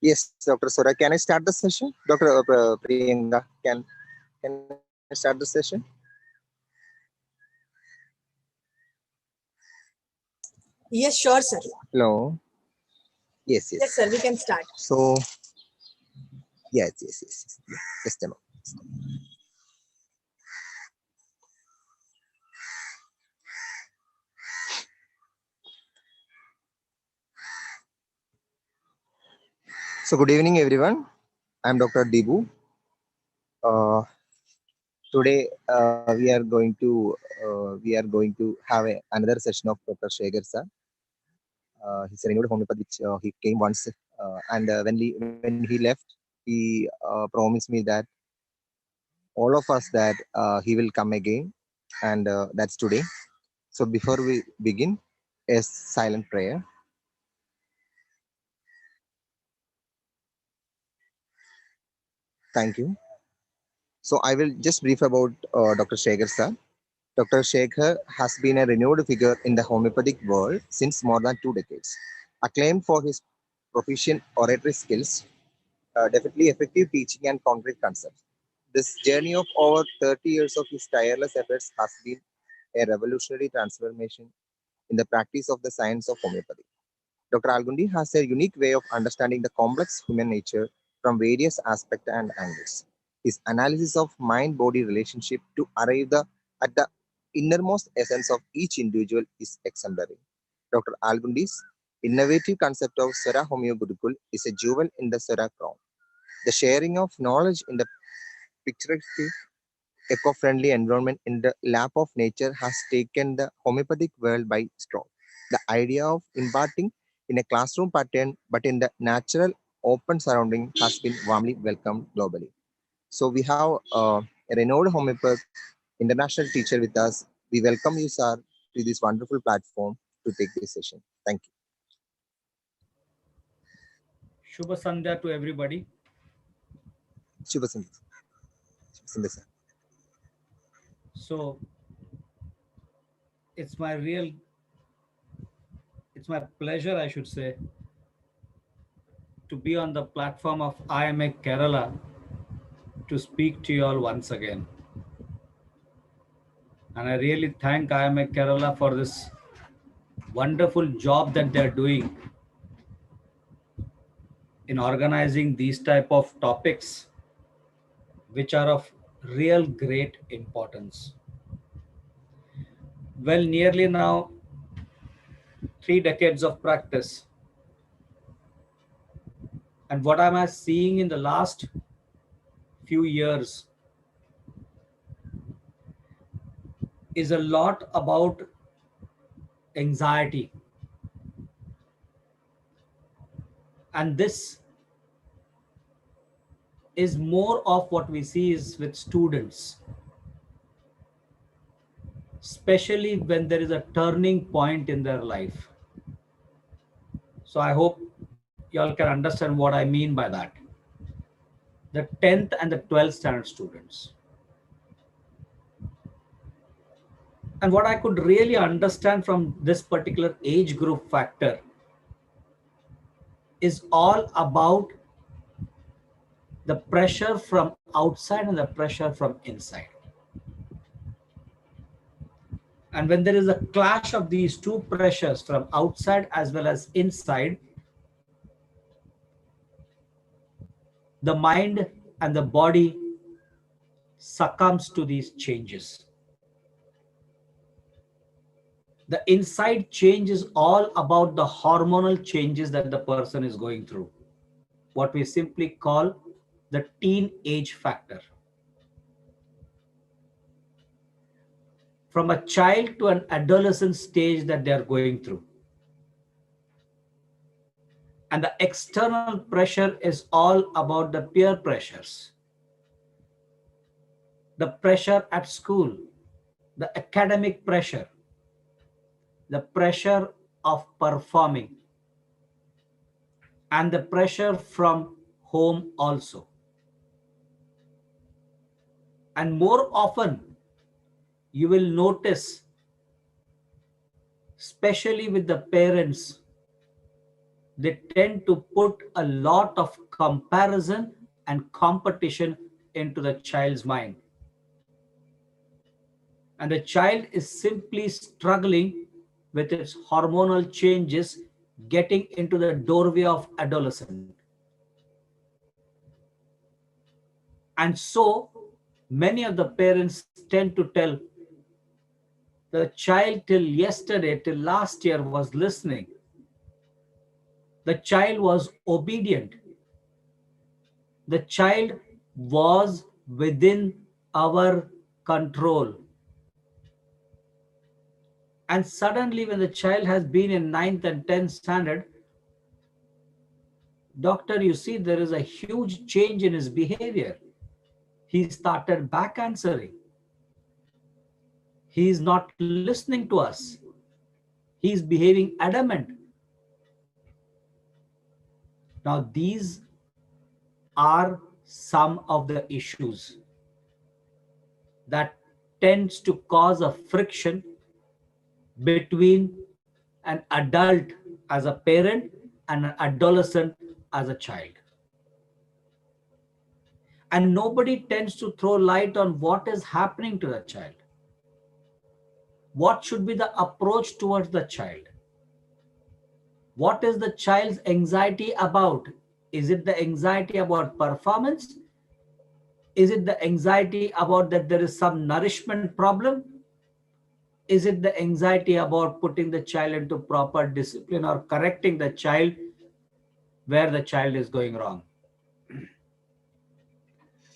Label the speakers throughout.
Speaker 1: Yes, Dr. Sora, can I start the session? Dr. Priyanka, can I start the session?
Speaker 2: Yes, sure, sir.
Speaker 1: Hello. Yes,
Speaker 2: Yes,
Speaker 1: yes.
Speaker 2: sir, we can start.
Speaker 1: So, yes. Yeah, just a moment. So, good evening, everyone. I'm Dr. Dibu. Uh, Today, we are going to have another session of Dr. Shekhar sir. He's a renewed homeopath, which he came once, and when he left, he promised me that all of us that he will come again, and that's today. So before we begin, a silent prayer. Thank you. So I will just brief about Dr. Shekhar sir. Dr. Shekhar has been a renewed figure in the homeopathic world since more than 2 decades. Acclaimed for his proficient oratory skills, definitely effective teaching and concrete concepts. This journey of over 30 years of his tireless efforts has been a revolutionary transformation in the practice of the science of homeopathy. Dr. Algundgi has a unique way of understanding the complex human nature from various aspects and angles. His analysis of mind-body relationship to arrive at the innermost essence of each individual is exemplary. Dr. Algundgi's innovative concept of Sara Homeo Gurukul is a jewel in the Sara crown. The sharing of knowledge in the picturesque, eco-friendly environment in the lap of nature has taken the homeopathic world by storm. The idea of imparting in a classroom pattern but in the natural open surrounding has been warmly welcomed globally. So we have a renowned homeopath, international teacher with us. We welcome you, sir, to this wonderful platform to take this session. Thank you.
Speaker 3: Shubha Sandhya to everybody.
Speaker 1: Shubha Sandhya. Shubha Sandhya, sir.
Speaker 3: So it's my real, it's my pleasure, I should say, to be on the platform of IMA Kerala to speak to you all once again. And I really thank IMA Kerala for this wonderful job that they're doing in organizing these type of topics, which are of real great importance. Well, nearly now 3 decades of practice. And what am I seeing in the last few years is a lot about anxiety. And this is more of what we see is with students, especially when there is a turning point in their life. So I hope you all can understand what I mean by that. The 10th and the 12th standard students. And what I could really understand from this particular age group factor is all about the pressure from outside and the pressure from inside. And when there is a clash of these two pressures from outside as well as inside, the mind and the body succumbs to these changes. The inside change is all about the hormonal changes that the person is going through, what we simply call the teenage factor. From a child to an adolescent stage that they are going through. And the external pressure is all about the peer pressures, the pressure at school, the academic pressure, the pressure of performing, and the pressure from home also. And more often, you will notice, especially with the parents, they tend to put a lot of comparison and competition into the child's mind. And the child is simply struggling with its hormonal changes, getting into the doorway of adolescent. And so many of the parents tend to tell the child till yesterday, till last year was listening. The child was obedient. The child was within our control. And suddenly, when the child has been in 9th and 10th standard, doctor, you see, there is a huge change in his behavior. He started back answering. He is not listening to us. He is behaving adamant. Now, these are some of the issues that tends to cause a friction between an adult as a parent and an adolescent as a child. And nobody tends to throw light on what is happening to the child. What should be the approach towards the child? What is the child's anxiety about? Is it the anxiety about performance? Is it the anxiety about that there is some nourishment problem? Is it the anxiety about putting the child into proper discipline or correcting the child where the child is going wrong?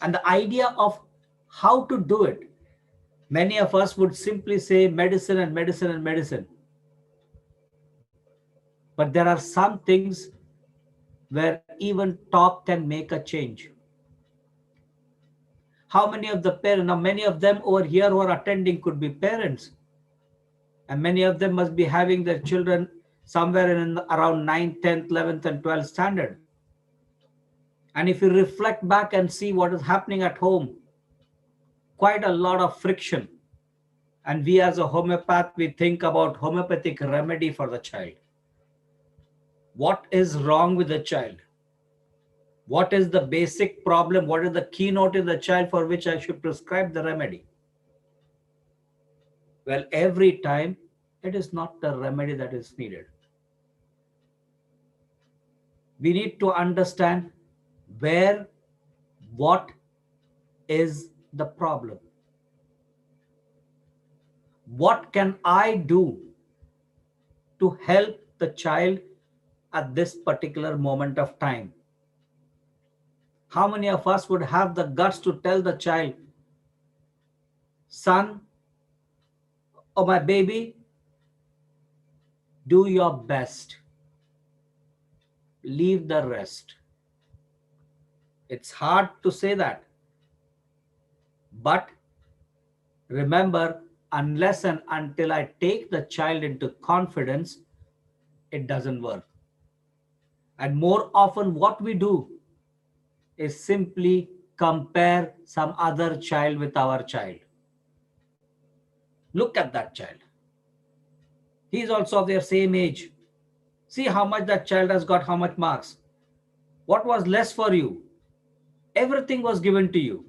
Speaker 3: And the idea of how to do it, many of us would simply say medicine and medicine and medicine. But there are some things where even talk can make a change. How many of the parents, now many of them over here who are attending could be parents, and many of them must be having their children somewhere in around 9th, 10th, 11th and 12th standard. And if you reflect back and see what is happening at home, quite a lot of friction. And we as a homeopath, we think about homeopathic remedy for the child. What is wrong with the child? What is the basic problem? What is the keynote in the child for which I should prescribe the remedy? Well, every time it is not the remedy that is needed. We need to understand where, what is the problem. What can I do to help the child at this particular moment of time? How many of us would have the guts to tell the child, son or my baby, do your best, leave the rest? It's hard to say that, but remember, unless and until I take the child into confidence, it doesn't work. And more often what we do is simply compare some other child with our child. Look at that child. He is also of their same age. See how much that child has got, how much marks. What was less for you? Everything was given to you.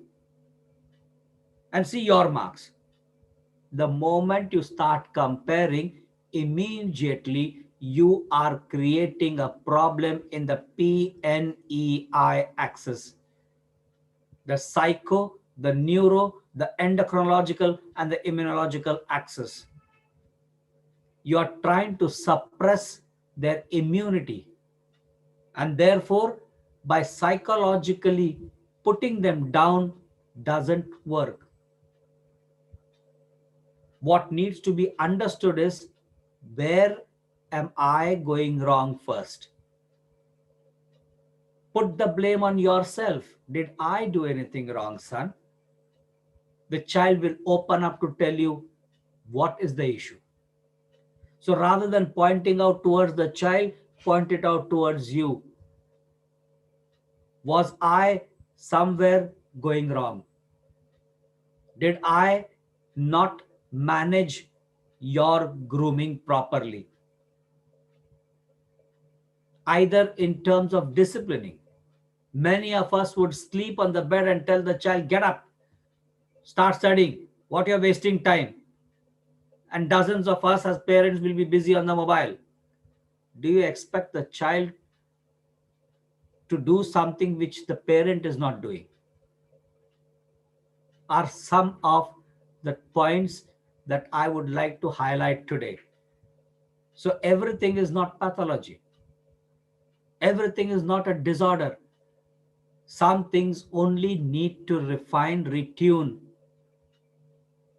Speaker 3: And see your marks. The moment you start comparing, immediately you are creating a problem in the PNEI axis. The psycho, the neuro, the endocrinological, and the immunological axis. You are trying to suppress their immunity. And therefore, by psychologically putting them down doesn't work. What needs to be understood is, where am I going wrong first? Put the blame on yourself. Did I do anything wrong, son? The child will open up to tell you what is the issue. So rather than pointing out towards the child, point it out towards you. Was I somewhere going wrong? Did I not manage your grooming properly? either in terms of disciplining. Many of us would sleep on the bed and tell the child, get up, start studying, what you're wasting time. And dozens of us as parents will be busy on the mobile. Do you expect the child to do something which the parent is not doing? Are some of the points that I would like to highlight today. So, everything is not pathology, everything is not a disorder. Some things only need to refine, retune.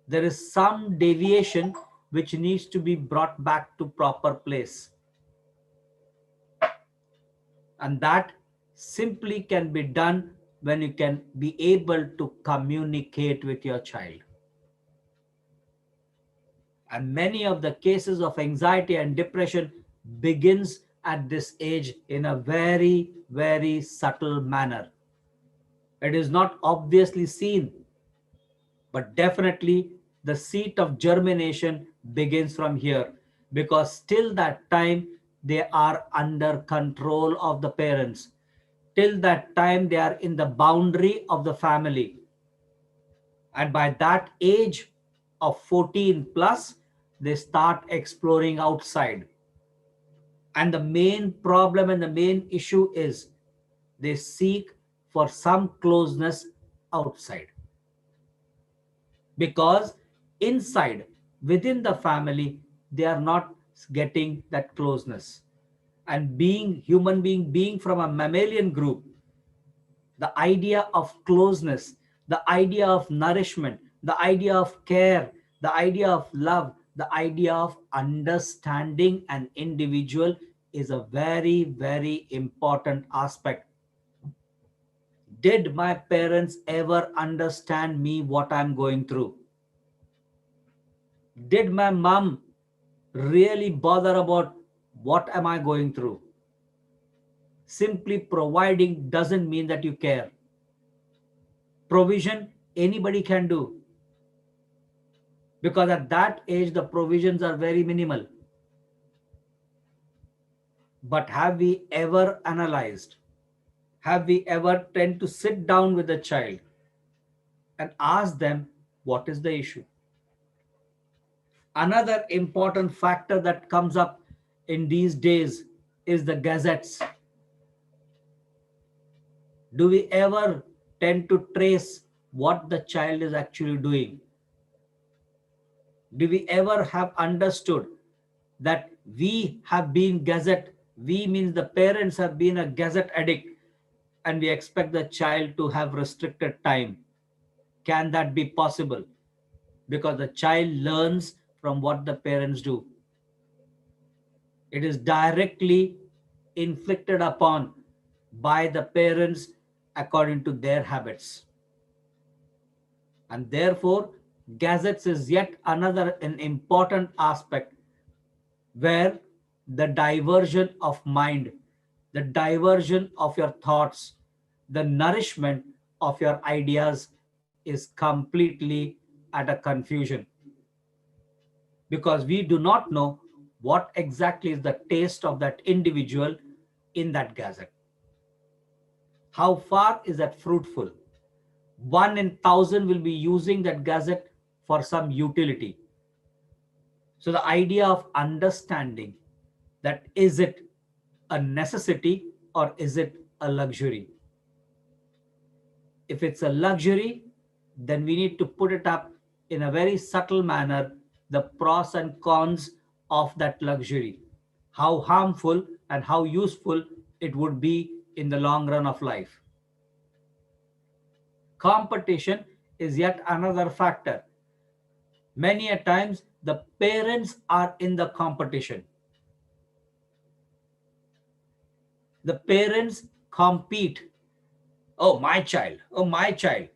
Speaker 3: There is some deviation which needs to be brought back to proper place. And that simply can be done when you can be able to communicate with your child. And many of the cases of anxiety and depression begins at this age in a very, very subtle manner. It is not obviously seen, but definitely the seat of germination begins from here, because till that time they are under control of the parents. Till that time they are in the boundary of the family. And by that age of 14 plus, they start exploring outside. And the main problem and the main issue is they seek for some closeness outside. Because inside, within the family, they are not getting that closeness. And being human being from a mammalian group, the idea of closeness, the idea of nourishment, the idea of care, the idea of love, the idea of understanding an individual is a very, very important aspect. Did my parents ever understand me what I'm going through? Did my mom really bother about what am I going through? Simply providing doesn't mean that you care. Provision anybody can do, because at that age the provisions are very minimal. But have we ever analyzed, have we ever tend to sit down with the child and ask them what is the issue? Another important factor that comes up in these days is the gazettes. Do we ever tend to trace what the child is actually doing? Do we ever have understood that we have been gazette? We means the parents have been a gazette addict, and we expect the child to have restricted time. Can that be possible? Because the child learns from what the parents do. It is directly inflicted upon by the parents according to their habits. And therefore, gazettes is yet another an important aspect where the diversion of mind, the diversion of your thoughts, the nourishment of your ideas is completely at a confusion, because we do not know what exactly is the taste of that individual in that gazette. How far is that fruitful? One in thousand will be using that gazette for some utility. So the idea of understanding that is it a necessity or is it a luxury? If it's a luxury, then we need to put it up in a very subtle manner, the pros and cons of that luxury, how harmful and how useful it would be in the long run of life. Competition is yet another factor. Many a times the parents are in the competition. The parents compete. Oh, my child. Oh, my child.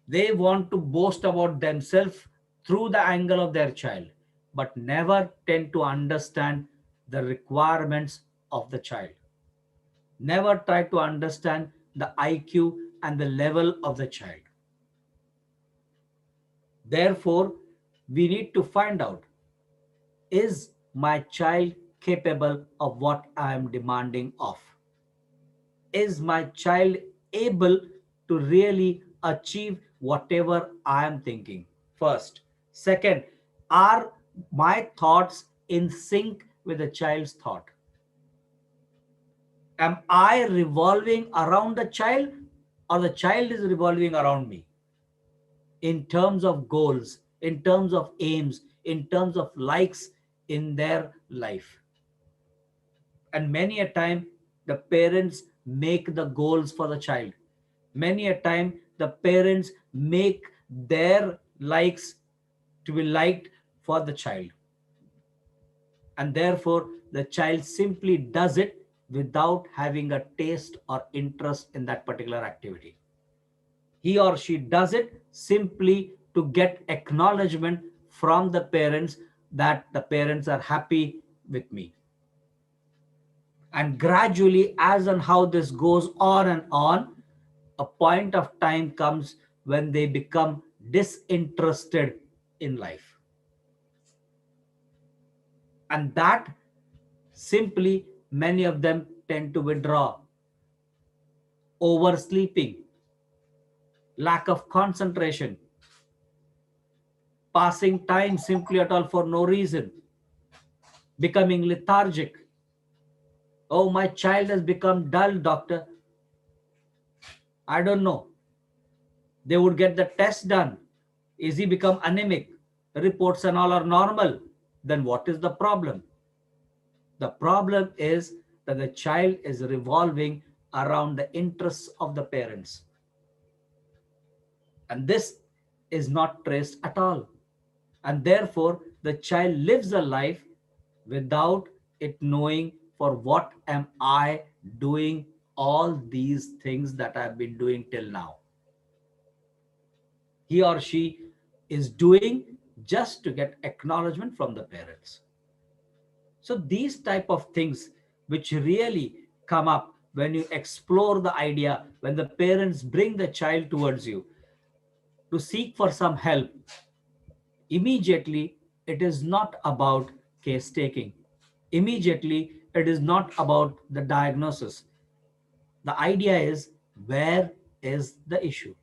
Speaker 3: They want to boast about themselves through the angle of their child, but never tend to understand the requirements of the child. Never try to understand the IQ and the level of the child. Therefore, we need to find out, is my child capable of what I am demanding of? Is my child able to really achieve whatever I am thinking? First. Second, are my thoughts in sync with the child's thought? Am I revolving around the child, or the child is revolving around me in terms of goals, in terms of aims, in terms of likes in their life? And many a time, the parents make the goals for the child. Many a time, the parents make their likes to be liked for the child. And therefore, the child simply does it without having a taste or interest in that particular activity. He or she does it simply to get acknowledgement from the parents that the parents are happy with me. And gradually, as and how this goes on and on, a point of time comes when they become disinterested in life. And that simply many of them tend to withdraw. Oversleeping, lack of concentration, passing time simply at all for no reason, becoming lethargic. Oh, my child has become dull, doctor. I don't know. They would get the test done. Is he become anemic? The reports and all are normal. Then what is the problem? The problem is that the child is revolving around the interests of the parents. And this is not traced at all. And therefore, the child lives a life without it knowing for what am I doing all these things that I've been doing till now. He or she is doing just to get acknowledgement from the parents. So these type of things which really come up when you explore the idea, when the parents bring the child towards you to seek for some help, immediately it is not about case taking. Immediately it is not about the diagnosis. The idea is, where is the issue?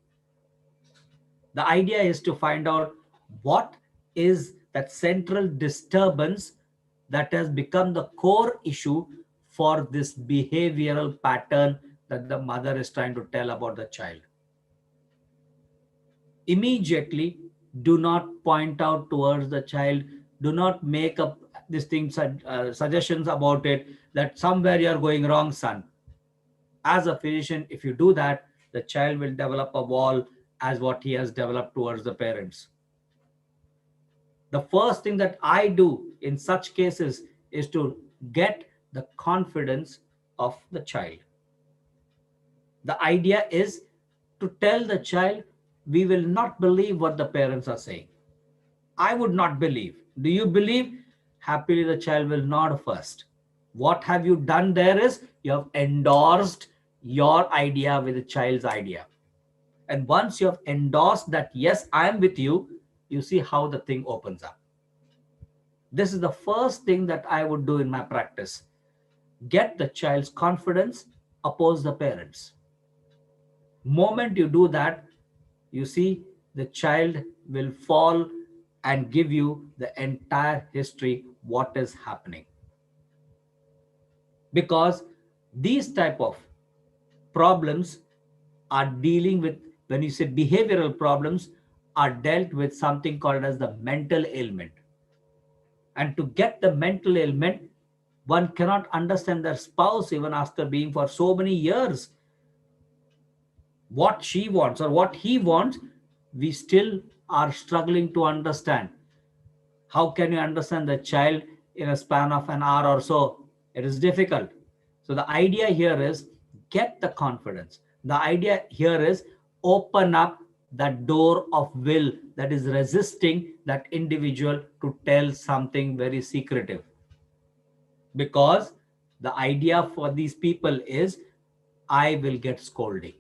Speaker 3: The idea is to find out what is that central disturbance that has become the core issue for this behavioral pattern that the mother is trying to tell about the child. Immediately, do not point out towards the child. Do not make up these things, suggestions about it, that somewhere you are going wrong, son. As a physician, if you do that, the child will develop a wall as what he has developed towards the parents. The first thing that I do in such cases is to get the confidence of the child. The idea is to tell the child, we will not believe what the parents are saying. I would not believe. Do you believe? Happily, the child will nod first. What have you done there is you have endorsed your idea with the child's idea. And once you have endorsed that, yes, I am with you, you see how the thing opens up. This is the first thing that I would do in my practice. Get the child's confidence, oppose the parents. Moment you do that, you see the child will fall and give you the entire history, what is happening. Because these type of problems are dealing with, when you say behavioral problems, are dealt with something called as the mental ailment. And to get the mental ailment, one cannot understand their spouse even after being for so many years. What she wants or what he wants, we still are struggling to understand. How can you understand the child in a span of an hour or so? It is difficult. So the idea here is get the confidence. The idea here is open up that door of will that is resisting that individual to tell something very secretive. Because the idea for these people is, I will get scolding.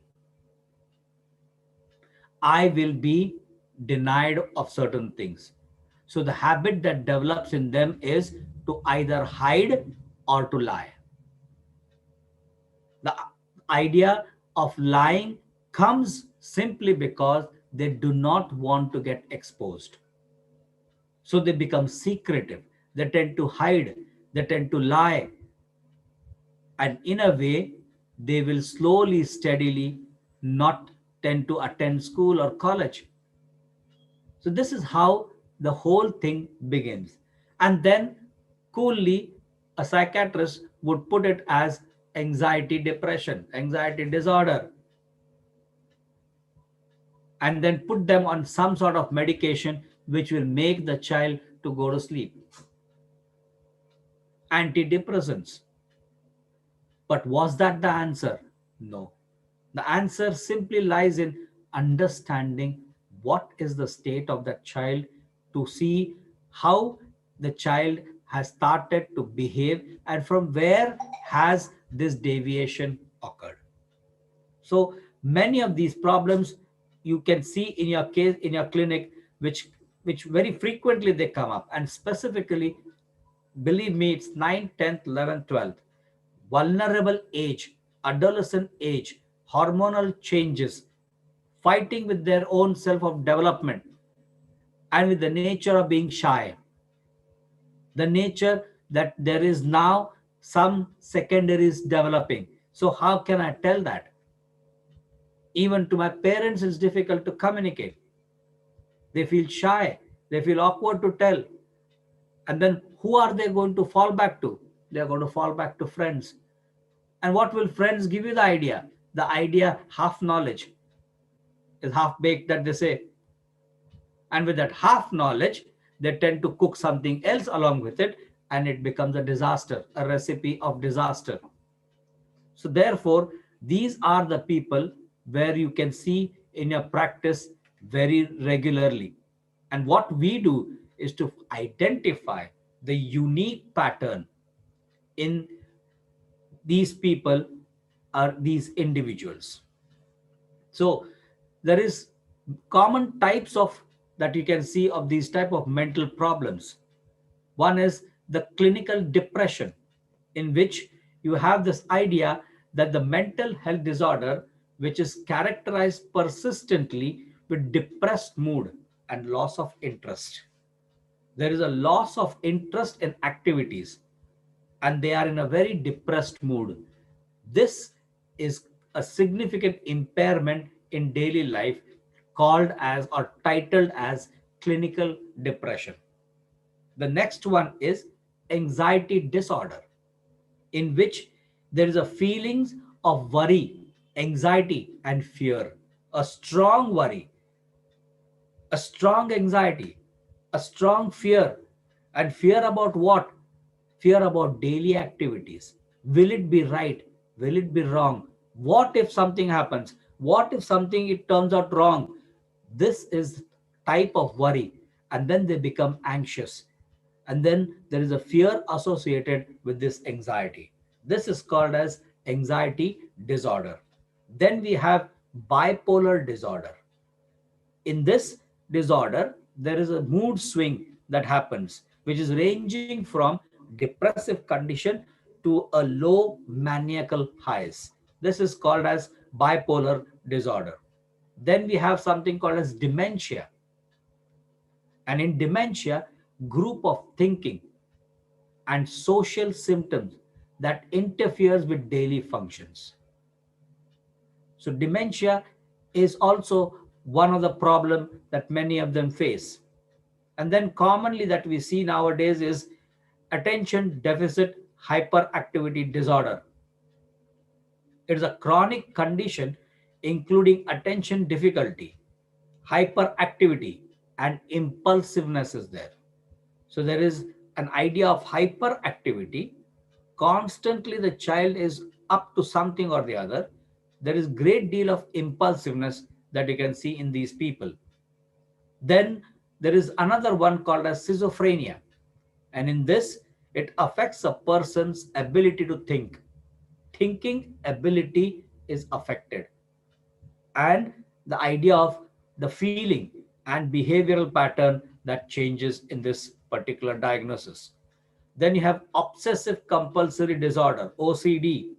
Speaker 3: I will be denied of certain things. So the habit that develops in them is to either hide or to lie. The idea of lying comes simply because they do not want to get exposed. So they become secretive, they tend to hide, they tend to lie, and in a way, they will slowly, steadily not tend to attend school or college. So, this is how the whole thing begins. And then, coolly, a psychiatrist would put it as anxiety depression, anxiety disorder, and then put them on some sort of medication which will make the child to go to sleep. Antidepressants. But was that the answer? No. The answer simply lies in understanding what is the state of that child, to see how the child has started to behave and from where has this deviation occurred. So many of these problems you can see in your case, in your clinic, which very frequently they come up, and specifically, believe me, it's 9th, 10th, 11th, 12th, vulnerable age, adolescent age, hormonal changes, fighting with their own self of development, and with the nature of being shy, the nature that there is now some secondaries developing. So how can I tell that? Even to my parents, it's difficult to communicate. They feel shy, they feel awkward to tell. And then who are they going to fall back to? They are going to fall back to friends. And what will friends give you? The idea. The idea, half knowledge is half baked, that they say. And with that half knowledge, they tend to cook something else along with it, and it becomes a disaster, a recipe of disaster. So, therefore, these are the people where you can see in your practice very regularly. And what we do is to identify the unique pattern in these people or these individuals. So there is common types of that you can see of these type of mental problems. One is the clinical depression, in which you have this idea that the mental health disorder, which is characterized persistently with depressed mood and loss of interest. There is a loss of interest in activities, and they are in a very depressed mood. This is a significant impairment in daily life, called as or titled as clinical depression. The next one is anxiety disorder, in which there is a feelings of worry, anxiety, and fear, a strong worry, a strong anxiety, a strong fear. And fear about what? Fear about daily activities. Will it be right? Will it be wrong? What if something happens? What if something it turns out wrong? This is type of worry. And then they become anxious. And then there is a fear associated with this anxiety. This is called as anxiety disorder. Then we have bipolar disorder. In this disorder, there is a mood swing that happens, which is ranging from depressive condition to a low maniacal highs. This is called as bipolar disorder. Then we have something called as dementia. And in dementia, group of thinking and social symptoms that interferes with daily functions. So dementia is also one of the problem that many of them face. And then commonly that we see nowadays is attention deficit hyperactivity disorder. It is a chronic condition including attention difficulty, hyperactivity, and impulsiveness is there. So there is an idea of hyperactivity. Constantly the child is up to something or the other. There is great deal of impulsiveness that you can see in these people. Then there is another one called as schizophrenia. And in this, it affects a person's ability to think. Thinking ability is affected. And the idea of the feeling and behavioral pattern that changes in this particular diagnosis. Then you have obsessive compulsory disorder, OCD,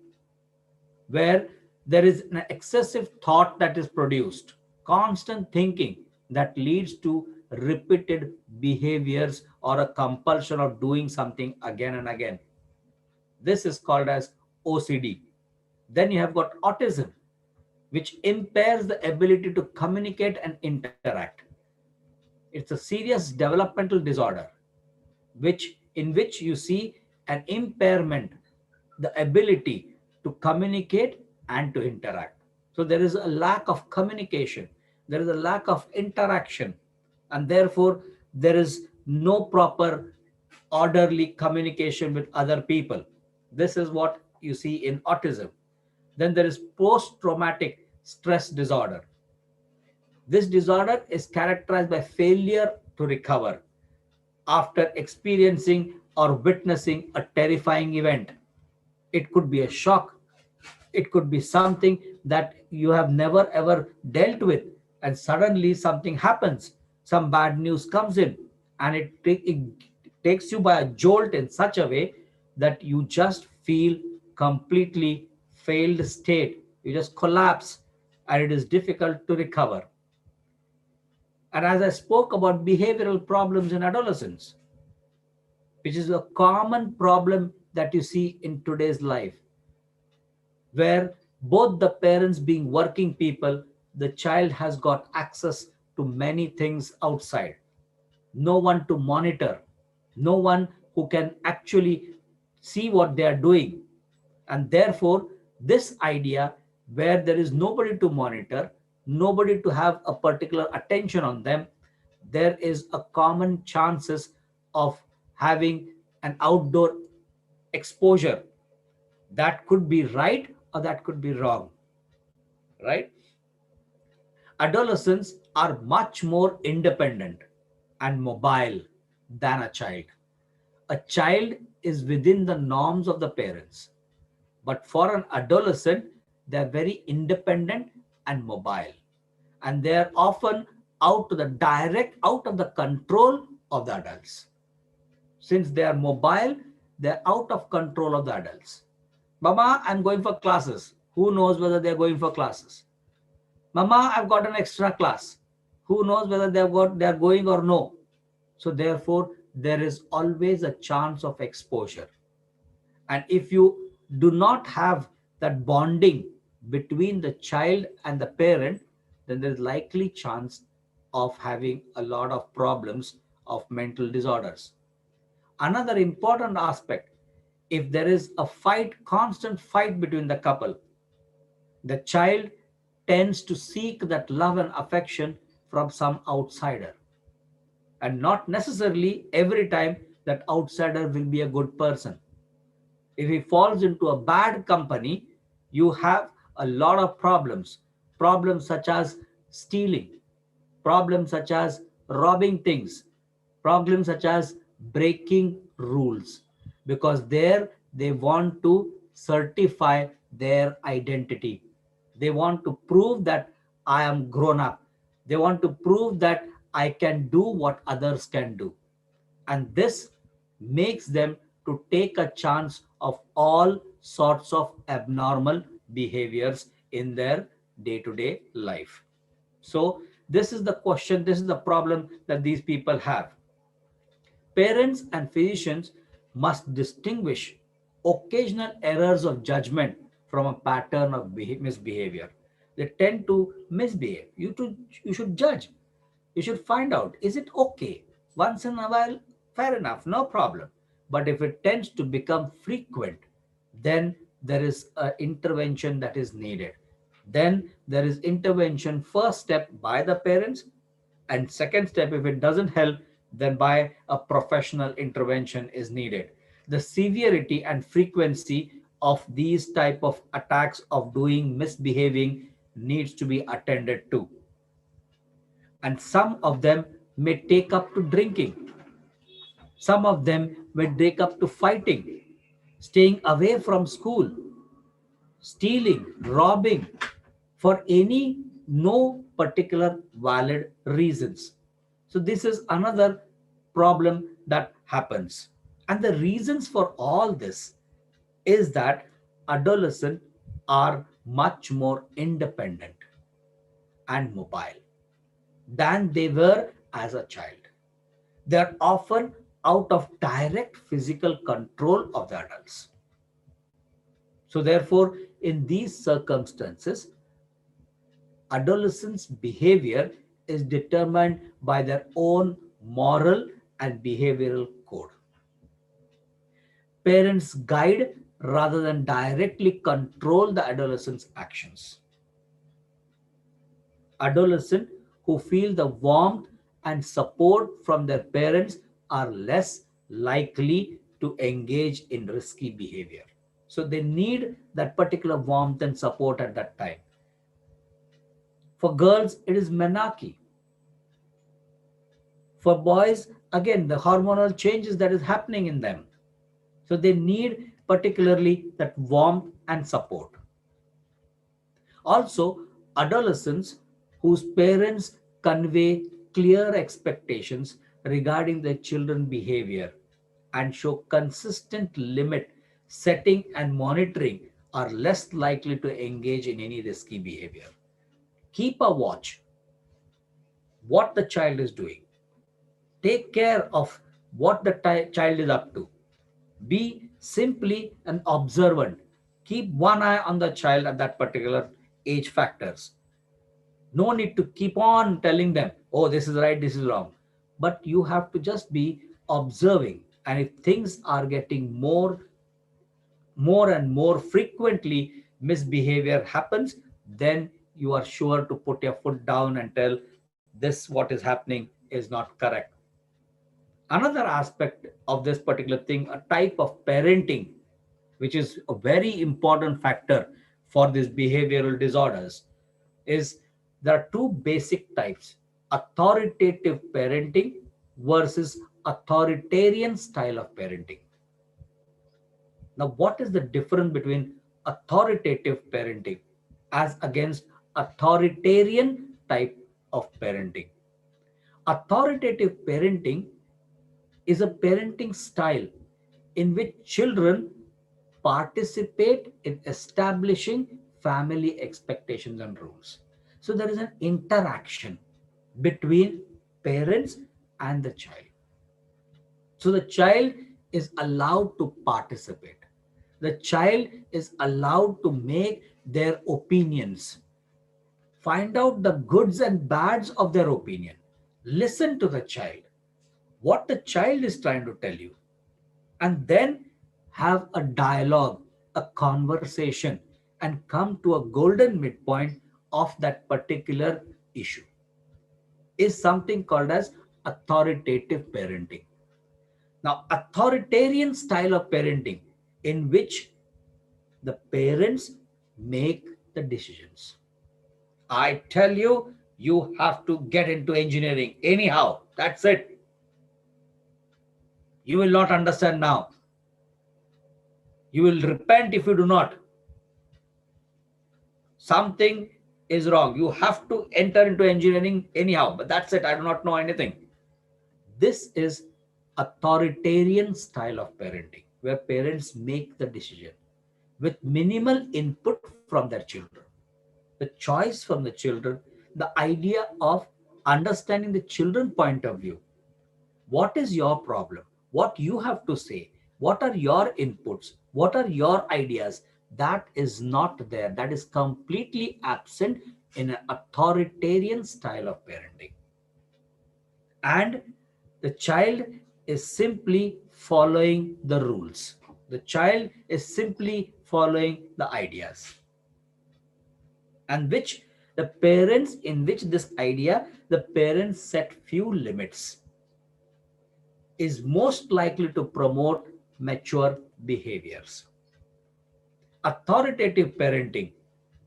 Speaker 3: where there is an excessive thought that is produced, constant thinking that leads to repeated behaviors or a compulsion of doing something again and again. This is called as OCD. Then you have got autism, which impairs the ability to communicate and interact. It's a serious developmental disorder in which you see an impairment, the ability to communicate and to interact. So there is a lack of communication, there is a lack of interaction, and therefore there is no proper orderly communication with other people. This is what you see in autism. Then there is post traumatic stress disorder. This disorder is characterized by failure to recover after experiencing or witnessing a terrifying event. It could be a shock, it could be something that you have never ever dealt with, and suddenly something happens, some bad news comes in, and it takes you by a jolt in such a way that you just feel completely failed state. You just collapse, and it is difficult to recover. And as I spoke about behavioral problems in adolescence, which is a common problem that you see in today's life, where both the parents being working people, the child has got access to many things outside. No one to monitor, no one who can actually see what they are doing. And therefore, this idea where there is nobody to monitor, nobody to have a particular attention on them, there is a common chances of having an outdoor exposure that could be right or that could be wrong, right? Adolescents are much more independent and mobile than a child. A child is within the norms of the parents, but for an adolescent, they're very independent and mobile, and they're often out of the control of the adults. Since they are mobile, they're out of control of the adults. Mama, I'm going for classes. Who knows whether they're going for classes? Mama, I've got an extra class. Who knows whether they're going or no? So therefore, there is always a chance of exposure. And if you do not have that bonding between the child and the parent, then there is likely chance of having a lot of problems of mental disorders. Another important aspect, if there is a fight, constant fight between the couple, the child tends to seek that love and affection from some outsider. And not necessarily every time that outsider will be a good person. If he falls into a bad company, you have a lot of problems. Problems such as stealing, problems such as robbing things, problems such as breaking rules, because there they want to certify their identity. They want to prove that I am grown up. They want to prove that I can do what others can do. And this makes them to take a chance of all sorts of abnormal behaviors in their day-to-day life. So this is the question, this is the problem that these people have. Parents and physicians must distinguish occasional errors of judgment from a pattern of misbehavior. They tend to misbehave. You should judge. You should find out, is it okay? Once in a while, fair enough, no problem. But if it tends to become frequent, then there is an intervention that is needed. Then there is intervention, first step by the parents, and second step, if it doesn't help, then by a professional intervention is needed. The severity and frequency of these type of attacks of doing misbehaving needs to be attended to. And some of them may take up to drinking. Some of them may take up to fighting, staying away from school, stealing, robbing, for any no particular valid reasons. So this is another problem that happens. And the reasons for all this is that adolescents are much more independent and mobile than they were as a child. They are often out of direct physical control of the adults. So, therefore, in these circumstances, adolescents' behavior is determined by their own moral and behavioral code. Parents guide rather than directly control the adolescent's actions. Adolescents who feel the warmth and support from their parents are less likely to engage in risky behavior. So they need that particular warmth and support at that time. For girls, it is menarche. For boys, again, the hormonal changes that is happening in them. So they need particularly that warmth and support. Also, adolescents whose parents convey clear expectations regarding their children's behavior and show consistent limit setting and monitoring are less likely to engage in any risky behavior. Keep a watch what the child is doing. Take care of what the child is up to. Be simply an observant. Keep one eye on the child at that particular age factors. No need to keep on telling them, oh, this is right, this is wrong. But you have to just be observing. And if things are getting more and more frequently misbehavior happens, then you are sure to put your foot down and tell this what is happening is not correct. Another aspect of this particular thing, a type of parenting, which is a very important factor for these behavioral disorders, is there are two basic types: authoritative parenting versus authoritarian style of parenting. Now, what is the difference between authoritative parenting as against authoritarian type of parenting? Authoritative parenting is a parenting style in which children participate in establishing family expectations and rules. So there is an interaction between parents and the child. So the child is allowed to participate. The child is allowed to make their opinions, find out the goods and bads of their opinion, listen to the child, what the child is trying to tell you, and then have a dialogue, a conversation, and come to a golden midpoint of that particular issue is something called as authoritative parenting. Now, authoritarian style of parenting in which the parents make the decisions. I tell you, you have to get into engineering anyhow. That's it. You will not understand now. You will repent if you do not. Something is wrong. You have to enter into engineering anyhow. But that's it. I do not know anything. This is authoritarian style of parenting, where parents make the decision with minimal input from their children. The choice from the children, the idea of understanding the children point of view. What is your problem? What you have to say? What are your inputs? What are your ideas? That is not there. That is completely absent in an authoritarian style of parenting. And the child is simply following the rules. The child is simply following the ideas. And which the parents, in which this idea, the parents set few limits, is most likely to promote mature behaviors. Authoritative parenting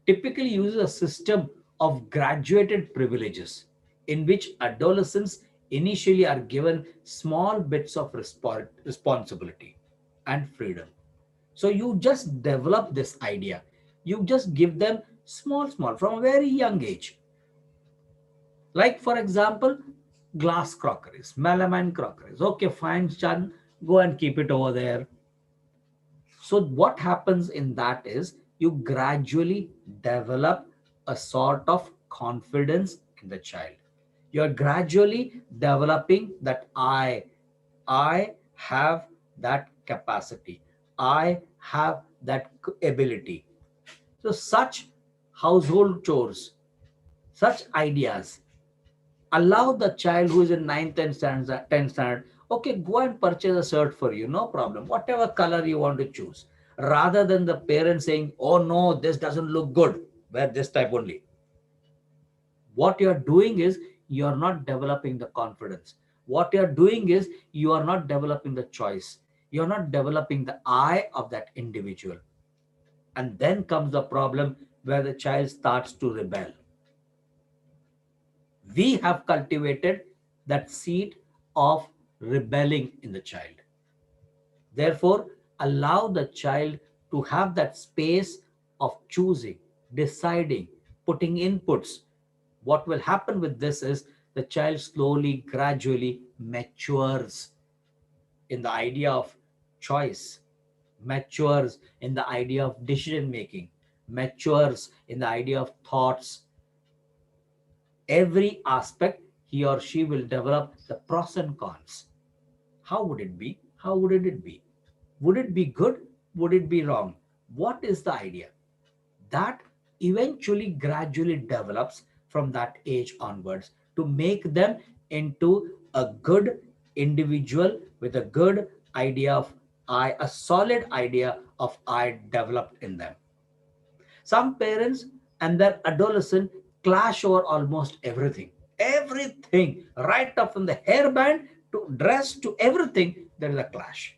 Speaker 3: typically uses a system of graduated privileges in which adolescents initially are given small bits of responsibility and freedom. So you just develop this idea. You just give them small, from a very young age. Like, for example, glass crockeries, melamine crockeries. Okay, fine, son, Go and keep it over there. So, what happens in that is you gradually develop a sort of confidence in the child. You're gradually developing that I have that capacity, I have that ability. So, such household chores, such ideas allow the child who is in 9th and 10th standard, okay, go and purchase a shirt for you, no problem, whatever color you want to choose, rather than the parents saying, oh no, this doesn't look good, wear this type only. What you are doing is you are not developing the confidence. What you are doing is you are not developing the choice. You are not developing the I of that individual. And then comes the problem where the child starts to rebel. We have cultivated that seed of rebelling in the child. Therefore, allow the child to have that space of choosing, deciding, putting inputs. What will happen with this is the child slowly, gradually matures in the idea of choice, matures in the idea of decision making, matures in the idea of thoughts. Every aspect he or she will develop the pros and cons. How would it be? How wouldn't it be? Would it be good? Would it be wrong? What is the idea? That eventually gradually develops from that age onwards to make them into a good individual with a good idea of I, a solid idea of I developed in them. Some parents and their adolescent clash over almost everything. Everything, right up from the hairband to dress to everything, there is a clash.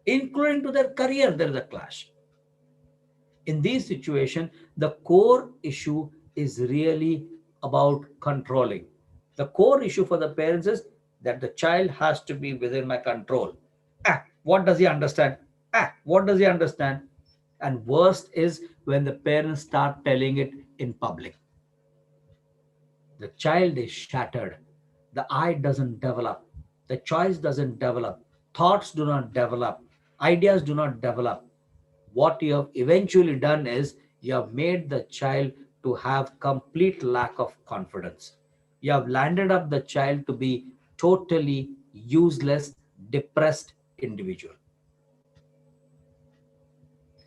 Speaker 3: Including to their career, there is a clash. In these situations, the core issue is really about controlling. The core issue for the parents is that the child has to be within my control. What does he understand? What does he understand? And worst is when the parents start telling it in public. The child is shattered. The I doesn't develop. The choice doesn't develop. Thoughts do not develop. Ideas do not develop. What you have eventually done is you have made the child to have complete lack of confidence. You have landed up the child to be totally useless, depressed individual.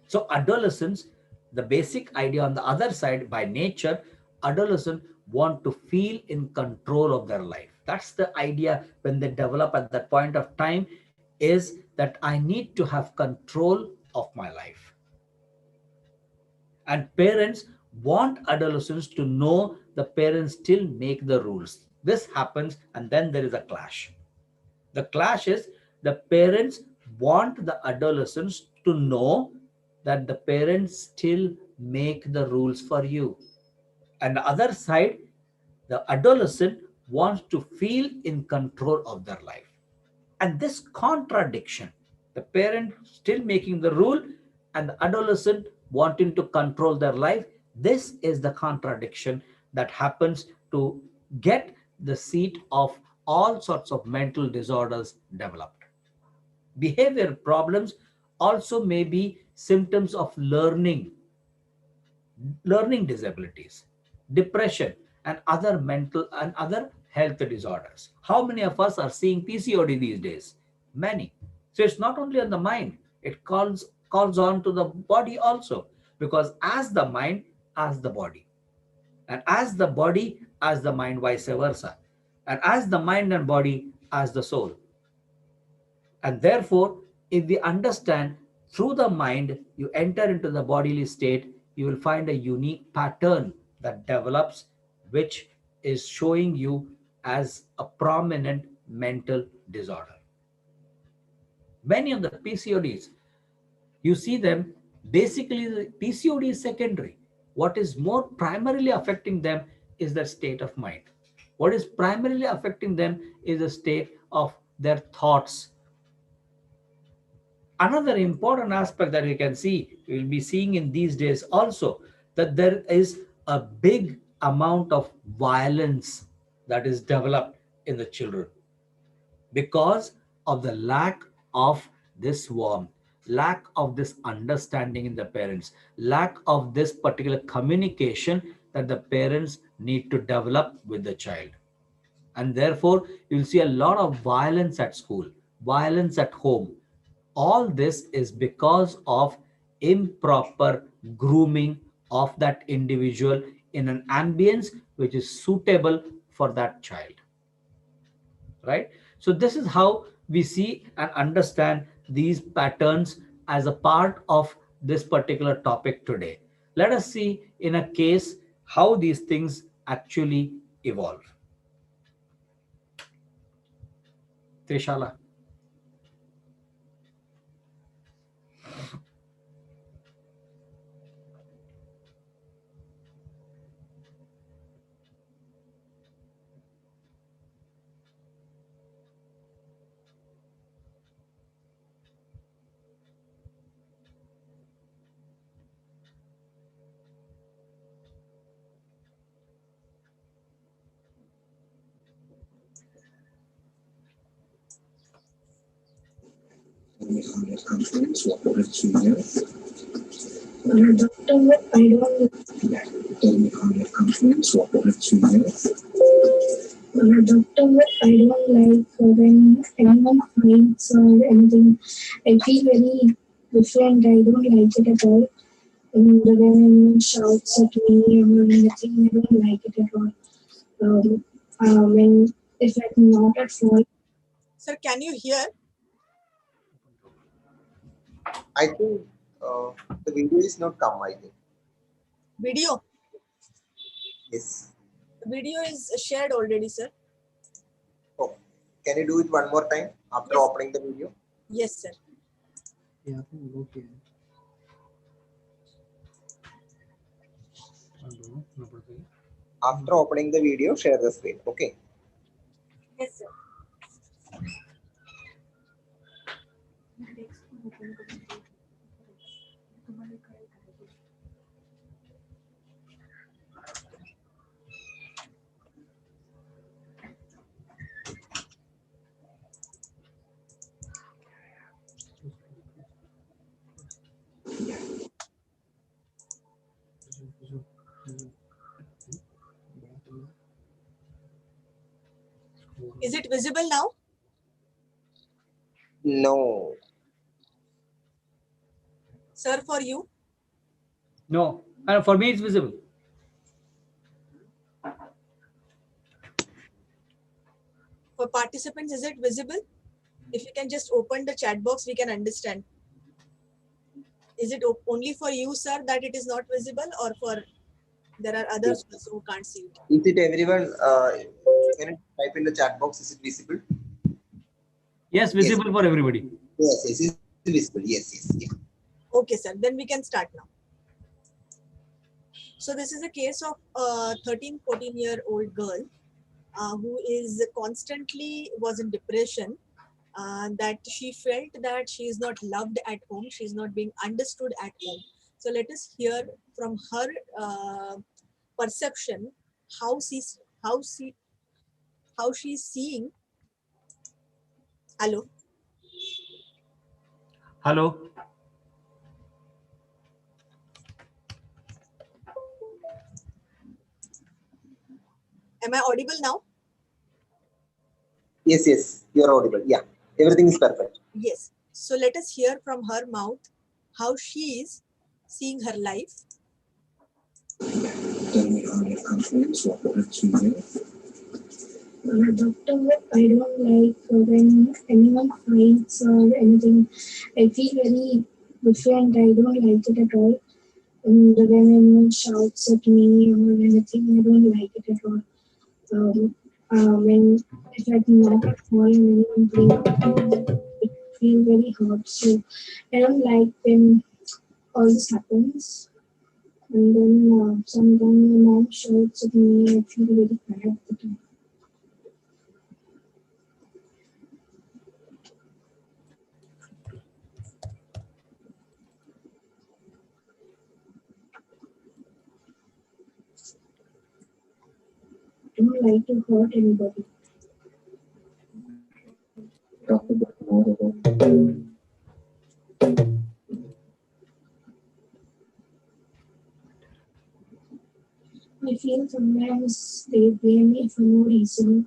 Speaker 3: So adolescents, the basic idea on the other side, by nature, adolescents want to feel in control of their life. That's the idea when they develop at that point of time, is that I need to have control of my life. And parents want adolescents to know the parents still make the rules. This happens and then there is a clash. The clash is the parents want the adolescents to know that the parents still make the rules for you. And the other side, the adolescent wants to feel in control of their life. And this contradiction, the parent still making the rule and the adolescent wanting to control their life, this is the contradiction that happens to get the seat of all sorts of mental disorders developed. Behavior problems also may be symptoms of learning disabilities, depression, and other mental and other health disorders. How many of us are seeing PCOD these days? Many. So it's not only on the mind, it calls on to the body also, because as the mind, as the body, and as the body, as the mind, vice versa, and as the mind and body, as the soul. And therefore, if we understand through the mind, you enter into the bodily state, you will find a unique pattern that develops, which is showing you as a prominent mental disorder. Many of the PCODs, you see them, basically, the PCOD is secondary. What is more primarily affecting them is their state of mind. What is primarily affecting them is the state of their thoughts. Another important aspect that you can see, you will be seeing in these days also, that there is a big amount of violence that is developed in the children, because of the lack of this warmth, lack of this understanding in the parents, lack of this particular communication that the parents need to develop with the child. And therefore, you'll see a lot of violence at school, violence at home. All this is because of improper grooming of that individual in an ambience which is suitable for that child, right? So this is how we see and understand these patterns as a part of this particular topic today. Let us see in a case how these things actually evolve. Trishala.
Speaker 4: Doctor, I don't like when anyone fights or anything. I feel very different. I don't like it at all. And when anyone shouts at me or anything, I don't like it at all. When if I'm not at fault.
Speaker 2: Sir, can you hear?
Speaker 1: I think uh, the video is not come, I think.
Speaker 2: Video.
Speaker 1: Yes.
Speaker 2: Video is shared already, sir.
Speaker 1: Oh, can you do it one more time after
Speaker 2: Yes.
Speaker 1: opening the video?
Speaker 2: Yes, sir.
Speaker 1: After opening the video, share the screen. Okay.
Speaker 2: Yes, sir. Is it visible now?
Speaker 1: No.
Speaker 2: Sir, for you?
Speaker 3: No, for me it's visible.
Speaker 2: For participants, is it visible? If you can just open the chat box, we can understand. Is it only for you, sir, that it is not visible, or for there are others also who can't see it?
Speaker 1: Is it everyone? Can you type in the chat box? Is it visible?
Speaker 3: Yes,
Speaker 1: Yes.
Speaker 3: visible for everybody.
Speaker 1: Yes, yes, it's visible. Yes, yes, yeah.
Speaker 2: Okay, sir. Then we can start now. So this is a case of a 13, 14-year-old girl who is constantly was in depression, that she felt that she is not loved at home, she is not being understood at home. So let us hear from her perception how how she how she is seeing. Hello.
Speaker 3: Hello.
Speaker 2: Am I audible now?
Speaker 1: Yes, yes, you're audible. Yeah, everything is perfect.
Speaker 2: Yes. So let us hear from her mouth how she is seeing her life.
Speaker 4: Doctor, I don't like when anyone fights or anything. I feel very different. I don't like it at all. And when anyone shouts at me or anything, I don't like it at all. When if I'm not at fault and anyone brings it feel very hurt. So I don't like when all this happens. And then sometimes my mom shouts at me. I feel very bad at the time. I don't like to hurt anybody. I feel sometimes they blame me for no reason,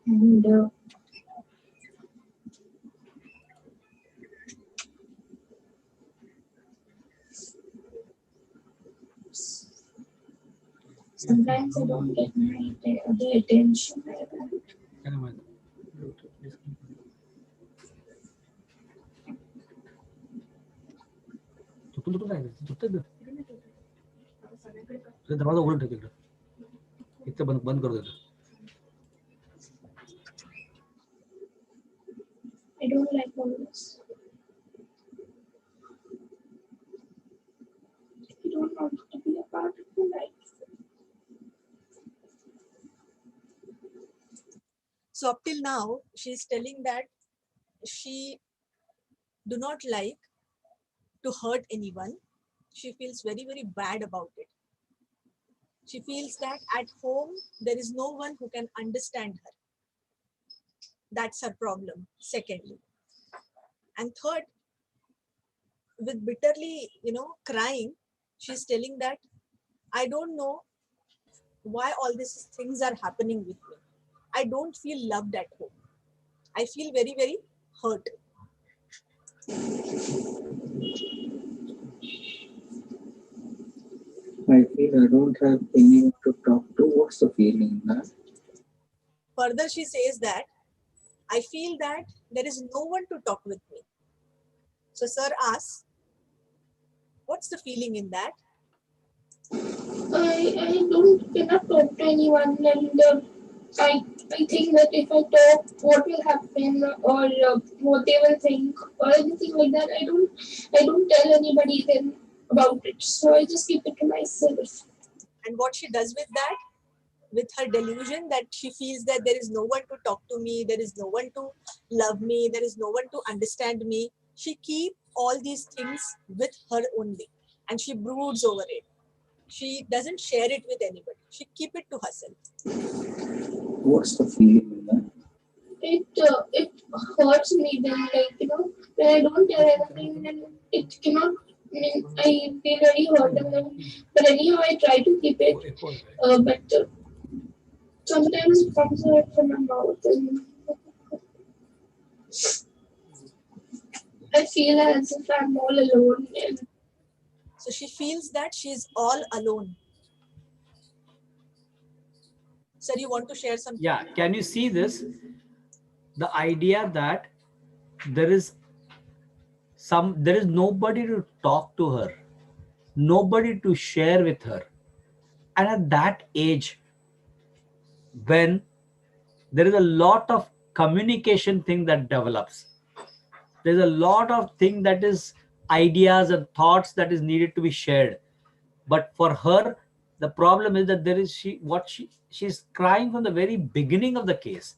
Speaker 4: and sometimes I don't get the attention I want.
Speaker 3: दरवाजा उघडून ठेव तिकडं, इथं बंद बंद करू देतो.
Speaker 4: I don't like all this. I don't want to be a part of my life.
Speaker 2: So up till now, she's telling that she do not like to hurt anyone. She feels very, very bad about it. She feels that at home, there is no one who can understand her. That's her problem, secondly. And third, with bitterly, crying, she's telling that I don't know why all these things are happening with me. I don't feel loved at home. I feel very, very hurt.
Speaker 1: I feel I don't have anyone to talk to. What's the feeling, man?
Speaker 2: Further, she says that I feel that there is no one to talk with me. So, sir asks, what's the feeling in that?
Speaker 4: I don't cannot talk to anyone, and I I think that if I talk, what will happen, or what they will think, or anything like that. I don't tell anybody then about it. So I just keep it to myself.
Speaker 2: And what she does with that, with her delusion that she feels that there is no one to talk to me, there is no one to love me, there is no one to understand me, she keep all these things with her only, and she broods over it. She doesn't share it with anybody. She keep it to herself.
Speaker 1: What's the feeling, man?
Speaker 4: It hurts me then, like when I don't tell anything, then it cannot. I mean, I feel very hurt, and then, but anyhow I try to keep it. But sometimes it comes out from my mouth, and I feel as if I'm all alone. And
Speaker 2: So she feels that she is all alone. Sir, you want to share something?
Speaker 3: Yeah, can you see this? The idea that there is there is nobody to talk to her, nobody to share with her. And at that age, when there is a lot of communication thing that develops, there's a lot of thing that is ideas and thoughts that is needed to be shared. But for her, the problem is that there is she's crying from the very beginning of the case.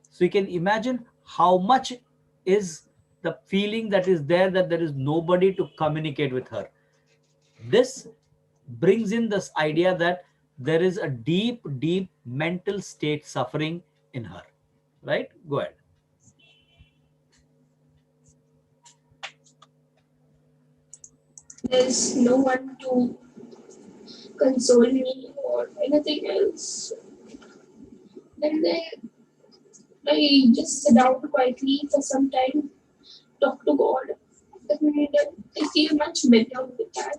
Speaker 3: So you can imagine how much is the feeling that is there, that there is nobody to communicate with her. This brings in this idea that there is a deep, deep mental state suffering in her. Right? Go ahead.
Speaker 4: there's no one to console me or anything else. And then I just sit down quietly for some time, talk to God, and I feel much better with that.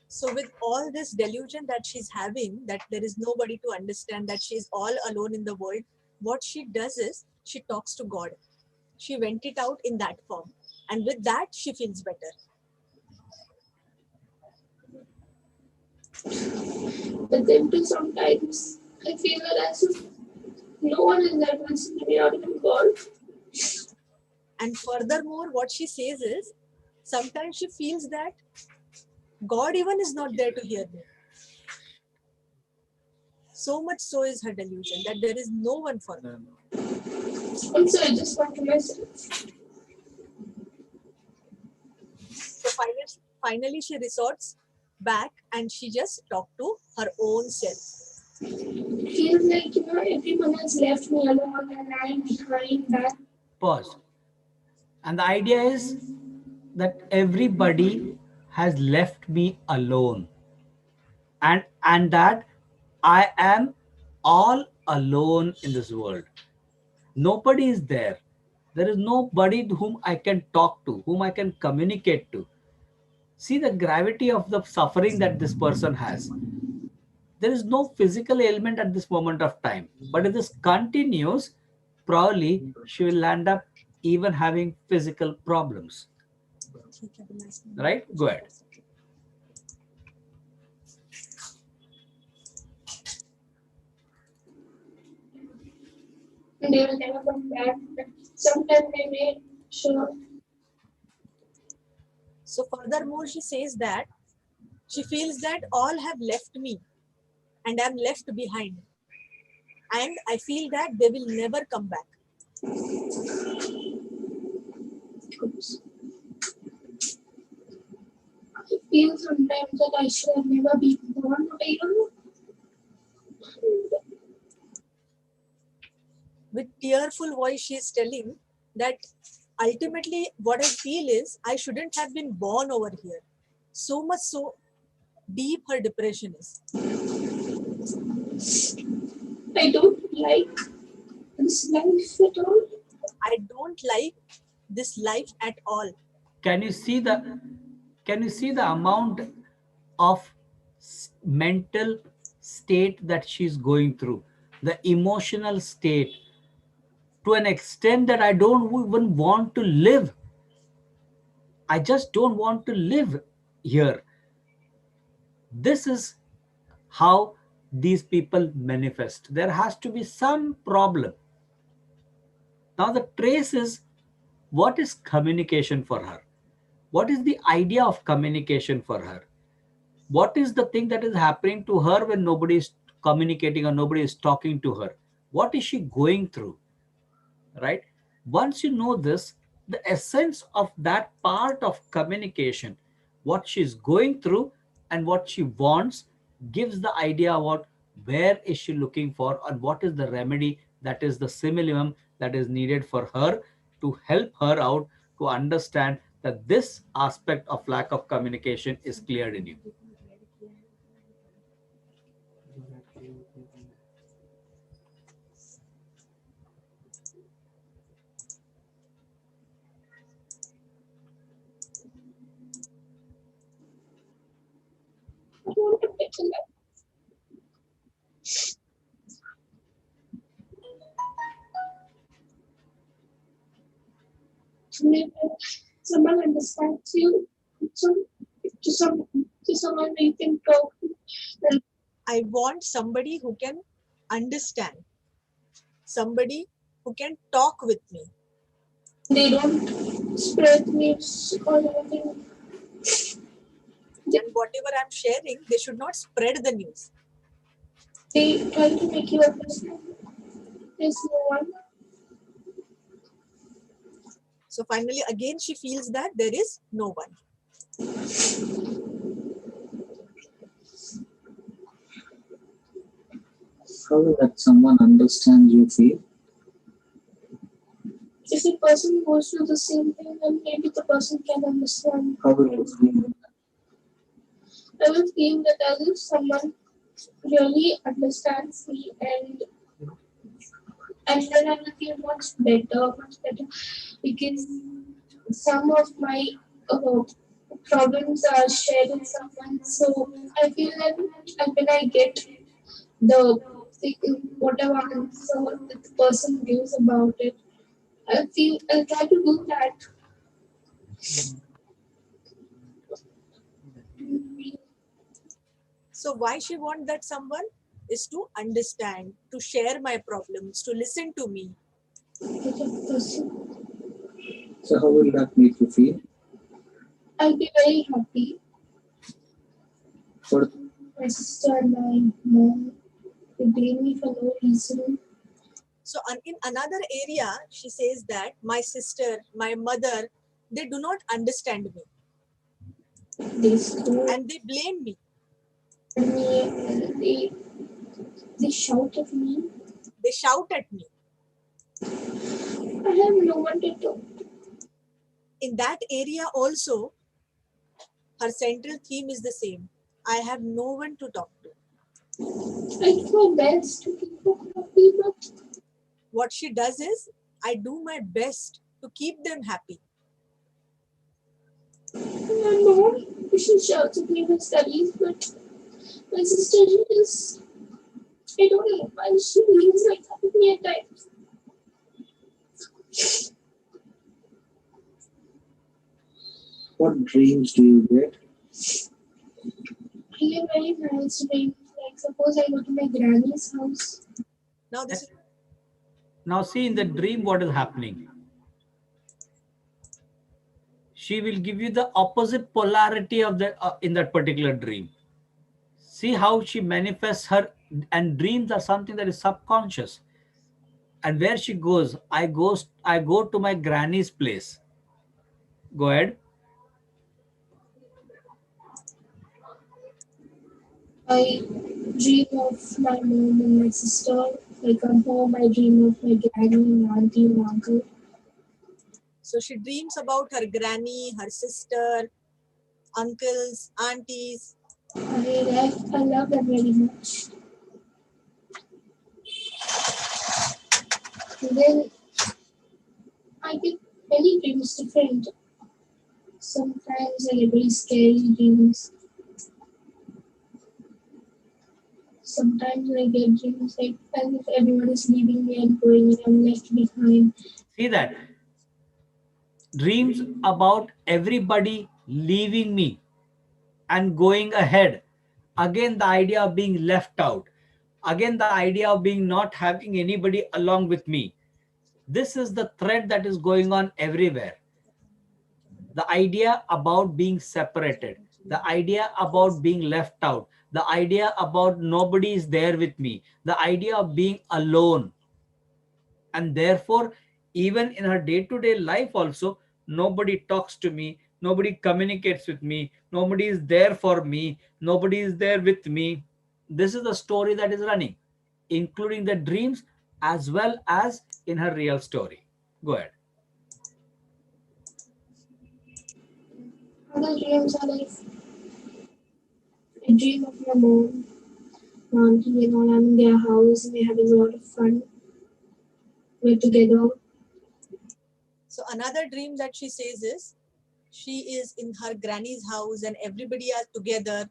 Speaker 2: So with all this delusion that she's having, that there is nobody to understand, that she's all alone in the world, what she does is she talks to God. She went it out in that form, and with that she feels better.
Speaker 4: But then too sometimes I feel as if no one is there to listen to me or even God.
Speaker 2: And furthermore, what she says is sometimes she feels that God even is not there to hear me. So much so is her delusion that there is no one for her.
Speaker 4: Also, I just want to myself.
Speaker 2: So finally she resorts back and she just talked to her own self.
Speaker 4: It feels like everyone has left me alone and I'm behind that.
Speaker 3: Pause. And the idea is that everybody has left me alone. and that I am all alone in this world. Nobody is there. There is nobody whom I can talk to, whom I can communicate to. See the gravity of the suffering that this person has. There is no physical ailment at this moment of time, but if this continues, probably she will end up even having physical problems. Right? Go ahead.
Speaker 4: They will never come back. But sometimes they may sure.
Speaker 2: So furthermore, she says that she feels that all have left me and I'm left behind. And I feel that they will never come back.
Speaker 4: I feel sometimes that I should have never been born, but I don't know.
Speaker 2: With tearful voice, she is telling that ultimately what I feel is I shouldn't have been born over here. So much so deep her depression is.
Speaker 4: I don't like this life at all.
Speaker 2: I don't like this life at all.
Speaker 3: Can you see the amount of mental state that she's going through, the emotional state, to an extent that I don't even want to live. I just don't want to live here. This is how these people manifest. There has to be some problem. Now, the trace is, what is communication for her? What is the idea of communication for her? What is the thing that is happening to her when nobody is communicating or nobody is talking to her? What is she going through? Right? Once you know this, the essence of that part of communication, what she's going through and what she wants, gives the idea about where is she looking for and what is the remedy, that is the simillimum that is needed for her to help her out to understand that this aspect of lack of communication is cleared in you.
Speaker 4: I want a better life. Maybe someone understands you. Some, to some to someone you can talk to.
Speaker 2: I want somebody who can understand, somebody who can talk with me.
Speaker 4: They don't spread news or anything.
Speaker 2: And whatever I'm sharing, they should not spread the news.
Speaker 4: They try to make you understand. There's no one.
Speaker 2: So finally, again, she feels that there is no one.
Speaker 5: How will that someone understand you feel?
Speaker 4: If a person goes through the same thing, then maybe the person can understand.
Speaker 5: How will you feel?
Speaker 4: I will feel that as if someone really understands me, and then I will feel much better, because some of my problems are shared with someone. So I feel that when I get the whatever answer that the person gives about it, I'll try to do that.
Speaker 2: So why she want that someone is to understand, to share my problems, to listen to me.
Speaker 4: With a person.
Speaker 5: So how will that make you feel?
Speaker 4: I'll be very happy.
Speaker 5: For
Speaker 4: My sister and my mom, they blame me for no reason.
Speaker 2: So in another area, she says that my sister, my mother, they do not understand me
Speaker 4: They scold
Speaker 2: and they blame me.
Speaker 4: me, and they shout at me.
Speaker 2: They shout at me.
Speaker 4: I have no one to talk to.
Speaker 2: In that area also, her central theme is the same. I have no one to talk to.
Speaker 4: I do my best to keep them happy, but
Speaker 2: What she does is, I do my best to keep them happy.
Speaker 4: my mom, she shouts at me with studies, but my sister, she just, I don't know why she feels like that with me at times.
Speaker 5: What dreams do you get?
Speaker 4: I get very nice dreams. Like, suppose I go to my granny's house.
Speaker 2: Now, this is
Speaker 3: Now see in the dream what is happening. She will give you the opposite polarity of the in that particular dream. See how she manifests her, and dreams are something that is subconscious. And where she goes, I go to my granny's place. Go ahead.
Speaker 4: I dream of my mom and my sister. I come home, I dream of my granny and auntie and uncle.
Speaker 2: so she dreams about her granny, her sister, uncles, aunties.
Speaker 4: I love them very much. And then I get many dreams different. Sometimes I get very scary dreams. Sometimes I get dreams like as if everyone is leaving me and going and I'm left behind.
Speaker 3: See that dreams about everybody leaving me and going ahead. Again, the idea of being left out. Again, the idea of being not having anybody along with me. This is the thread that is going on everywhere. The idea about being separated, the idea about being left out, the idea about nobody is there with me, the idea of being alone. And therefore, even in her day-to-day life also, nobody talks to me, nobody communicates with me, nobody is there for me, nobody is there with me. This is the story that is running, including the dreams as well as in her real story. Go ahead.
Speaker 4: Other dreams are like I dream of my mom, my auntie and all. I'm in their house and we're having a lot of fun. We're together.
Speaker 2: So another dream that she says is, she is in her granny's house and everybody are together.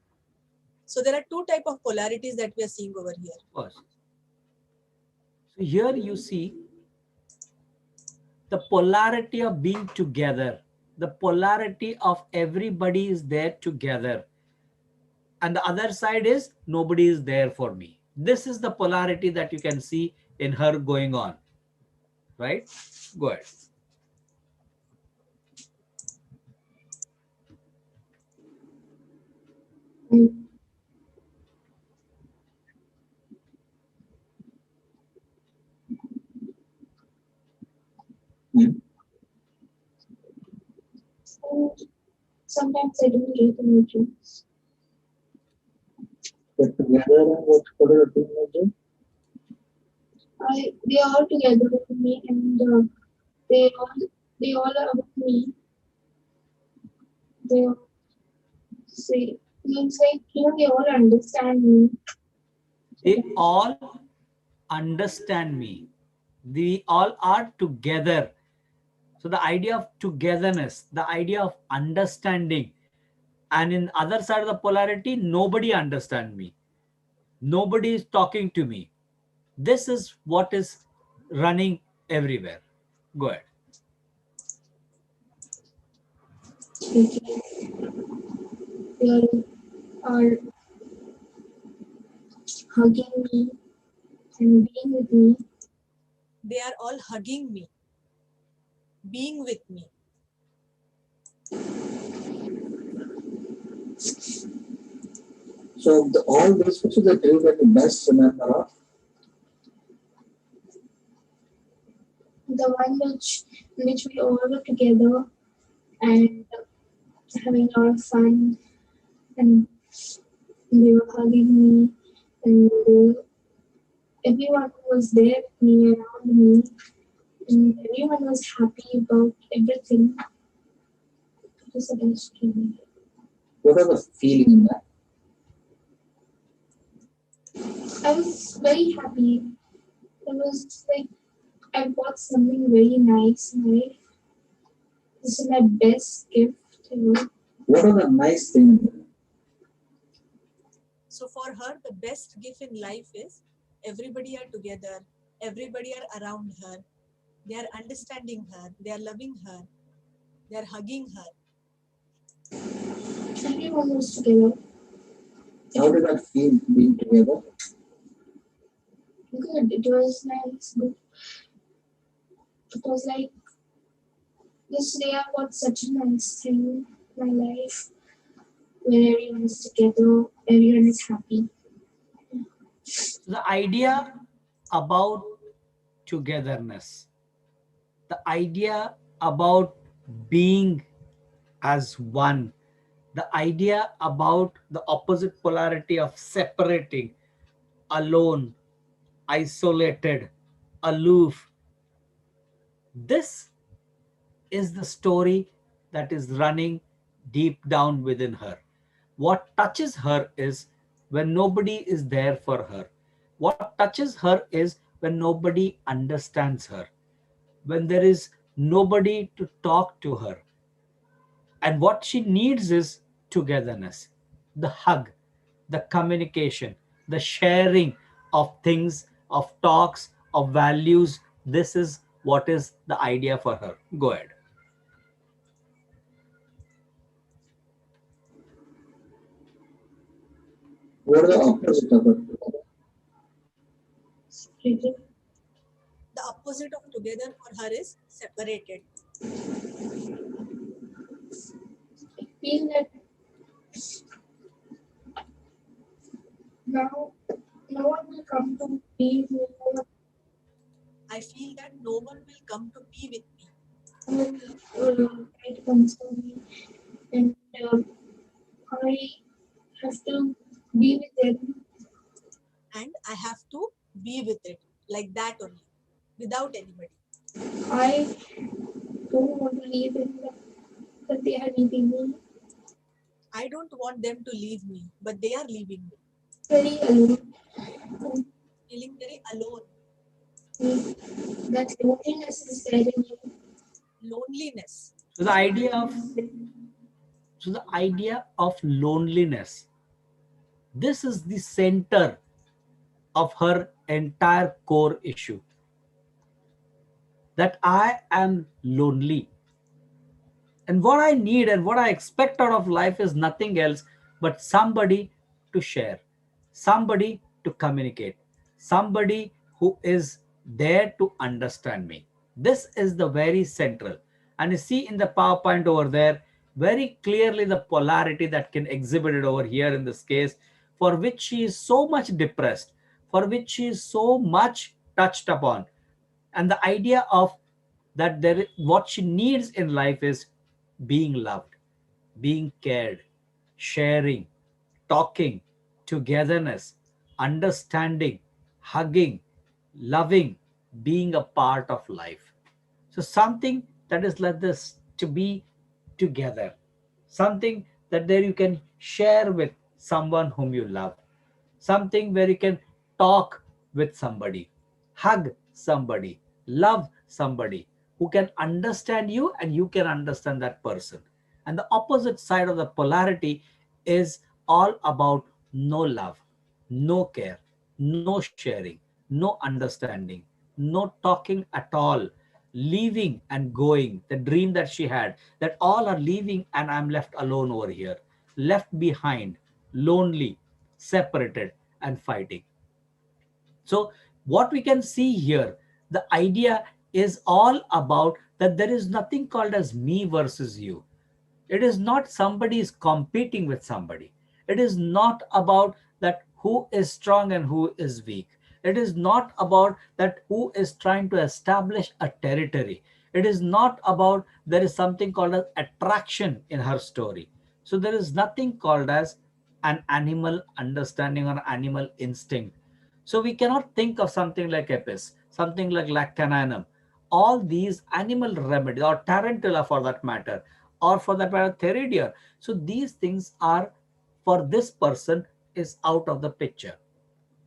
Speaker 2: So there are two type of polarities that we are seeing over here.
Speaker 3: First, so here you see the polarity of being together, the polarity of everybody is there together, and the other side is nobody is there for me. This is the polarity that you can see in her going on, right? Go ahead.
Speaker 4: And
Speaker 5: Hmm?
Speaker 4: sometimes I don't get any dreams.
Speaker 5: Get together and what are the dreams?
Speaker 4: They are all together with me and they all they all are with me. They all say means like they all understand me. So
Speaker 3: They all understand me, we all are together. So the idea of togetherness, the idea of understanding, and in other side of the polarity, nobody understand me, nobody is talking to me. This is what is running everywhere. Go ahead.
Speaker 4: they all are hugging me and being with me.
Speaker 2: They are all hugging me, being with me.
Speaker 5: So all this which is the dream that you best remember of?
Speaker 4: The one which we all were together and having a lot of fun and they were hugging me and everyone was there with me around me and everyone was happy about everything. It was the best dream.
Speaker 5: What are the feeling in that?
Speaker 4: I was very happy. It was like I bought something very nice. Right? This is my best gift.
Speaker 5: What are the nice things?
Speaker 2: So for her, the best gift in life is everybody are together, everybody are around her, they are understanding her, they are loving her, they are hugging her.
Speaker 4: Everyone was together.
Speaker 5: How did that feel being together?
Speaker 4: Good. It was nice. Good. It was like yesterday I got such a nice thing in my life where everyone is together, everyone is happy.
Speaker 3: The idea about togetherness, the idea about being as one, the idea about the opposite polarity of separating, alone, isolated, aloof. This is the story that is running deep down within her. What touches her is when nobody is there for her. What touches her is when nobody understands her, when there is nobody to talk to her. And what she needs is togetherness, the hug, the communication, the sharing of things, of talks, of values. This is what is the idea for her. Go ahead.
Speaker 5: What are the opposite of it?
Speaker 4: Separated.
Speaker 2: The opposite of together for her is separated.
Speaker 4: I feel that now no one will come to be with me. No
Speaker 2: I feel that no one will come to be with me,
Speaker 4: one will try to console me, and I have to be with them.
Speaker 2: and I have to be with it like that only, without anybody.
Speaker 4: I don't want to leave them, but they are leaving me.
Speaker 2: I don't want them to leave me, but they are leaving me,
Speaker 4: Very alone.
Speaker 2: feeling very alone.
Speaker 4: That loneliness is there in you.
Speaker 2: Loneliness.
Speaker 3: So the idea of loneliness, this is the center of her entire core issue, that I am lonely. And what I need and what I expect out of life is nothing else but somebody to share, somebody to communicate, somebody who is there to understand me. This is the very central. And you see in the PowerPoint over there, very clearly the polarity that can exhibit it over here in this case, for which she is so much depressed, for which she is so much touched upon. And the idea of that there, what she needs in life is being loved, being cared, sharing, talking, togetherness, understanding, hugging, loving, being a part of life. So something that is like this, to be together, something that there you can share with someone whom you love, something where you can talk with somebody, hug somebody, love somebody who can understand you and you can understand that person. And the opposite side of the polarity is all about no love, no care, no sharing, no understanding, no talking at all, leaving and going. The dream that she had, that all are leaving and I'm left alone over here, left behind, lonely, separated, and fighting. So, what we can see here, the idea is all about that there is nothing called as me versus you. It is not somebody is competing with somebody. It is not about that who is strong and who is weak. It is not about that who is trying to establish a territory. It is not about there is something called as attraction in her story. So there is nothing called as an animal understanding or animal instinct. So we cannot think of something like apis, something like lactaninum, all these animal remedies, or tarantula for that matter, or for that matter theridia. So these things are, for this person, is out of the picture.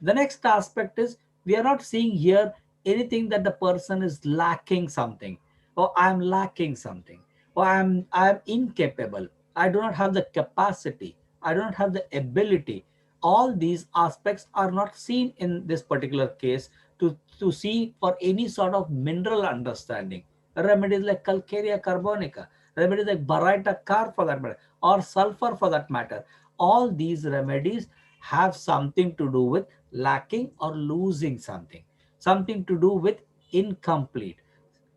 Speaker 3: The next aspect is we are not seeing here anything that the person is lacking something, or I am lacking something, or I am incapable. I do not have the capacity. I do not have the ability. All these aspects are not seen in this particular case to see for any sort of mineral understanding. Remedies like calcarea carbonica, remedies like baryta car for that matter, or sulfur for that matter. All these remedies have something to do with lacking or losing something, something to do with incomplete,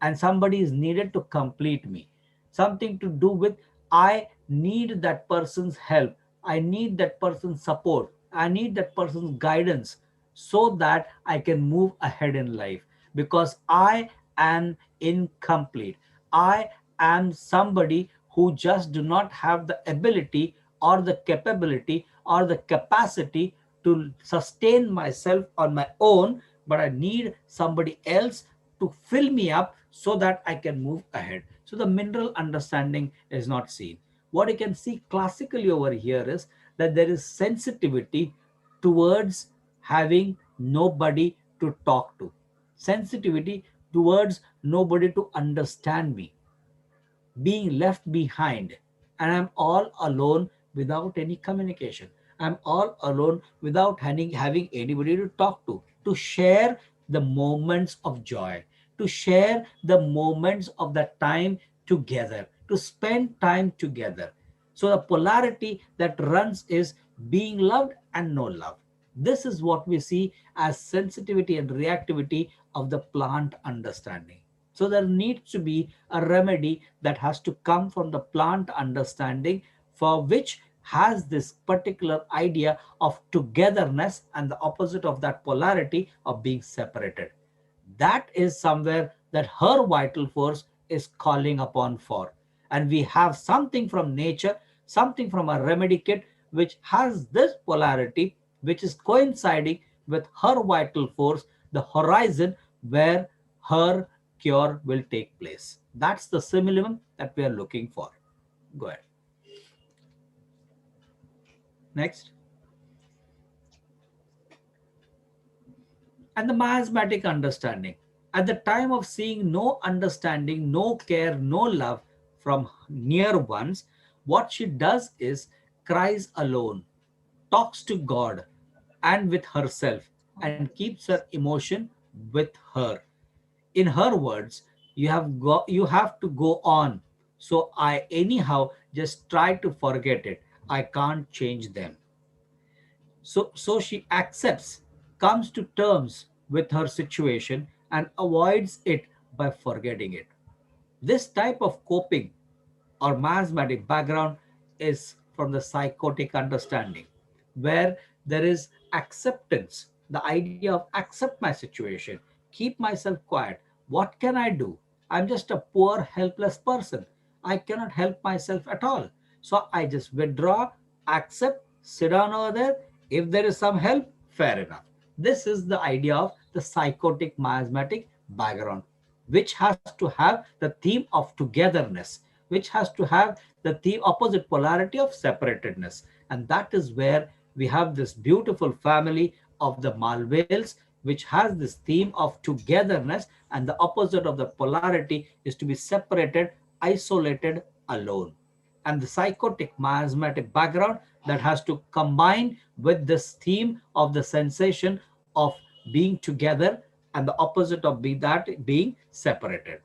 Speaker 3: and somebody is needed to complete me, something to do with I need that person's help, I need that person's support, I need that person's guidance, so that I can move ahead in life, because I am incomplete. I am somebody who just do not have the ability or the capability or the capacity to sustain myself on my own, but I need somebody else to fill me up so that I can move ahead. So the mineral understanding is not seen. What you can see classically over here is that there is sensitivity towards having nobody to talk to, sensitivity towards nobody to understand me, being left behind, and I'm all alone without any communication. I'm all alone without having anybody to talk to share the moments of joy, to share the moments of that time together, to spend time together. So the polarity that runs is being loved and no love. This is what we see as sensitivity and reactivity of the plant understanding. So there needs to be a remedy that has to come from the plant understanding, for which has this particular idea of togetherness and the opposite of that polarity of being separated. That is somewhere that her vital force is calling upon for. And we have something from nature, something from a remedy kit, which has this polarity, which is coinciding with her vital force, the horizon where her cure will take place. That's the similitude that we are looking for. Go ahead. Next. And the miasmatic understanding. At the time of seeing no understanding, no care, no love from near ones, what she does is cries alone, talks to God and with herself, and keeps her emotion with her. In her words, you have to go on. So I anyhow just try to forget it. I can't change them. So she accepts, comes to terms with her situation, and avoids it by forgetting it. This type of coping or miasmatic background is from the psychotic understanding, where there is acceptance, the idea of accept my situation, keep myself quiet. What can I do? I'm just a poor, helpless person. I cannot help myself at all. So I just withdraw, accept, sit down over there. If there is some help, fair enough. This is the idea of the psychotic miasmatic background, which has to have the theme of togetherness, which has to have the theme opposite polarity of separatedness. And that is where we have this beautiful family of the Malvales, which has this theme of togetherness, and the opposite of the polarity is to be separated, isolated, alone. And the psychotic miasmatic background that has to combine with this theme of the sensation of being together, and the opposite of that being separated.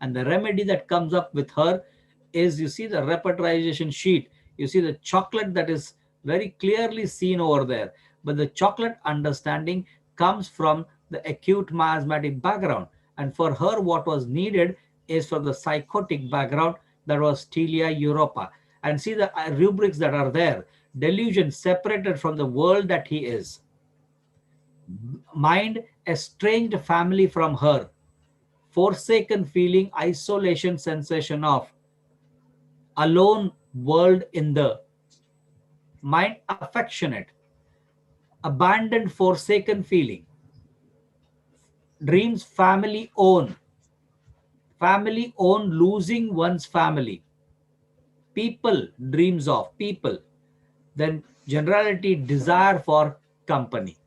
Speaker 3: And the remedy that comes up with her is, you see the repertorization sheet, you see the chocolate that is very clearly seen over there, but the chocolate understanding comes from the acute miasmatic background. And for her, what was needed is for the psychotic background, that was Stelia europa. And see the rubrics that are there: delusion, separated from the world that he is; mind, estranged family from her; forsaken feeling, isolation sensation of alone world in the mind; affectionate, abandoned, forsaken feeling; dreams, family own, losing one's family; people, dreams of people; then generality desire for company.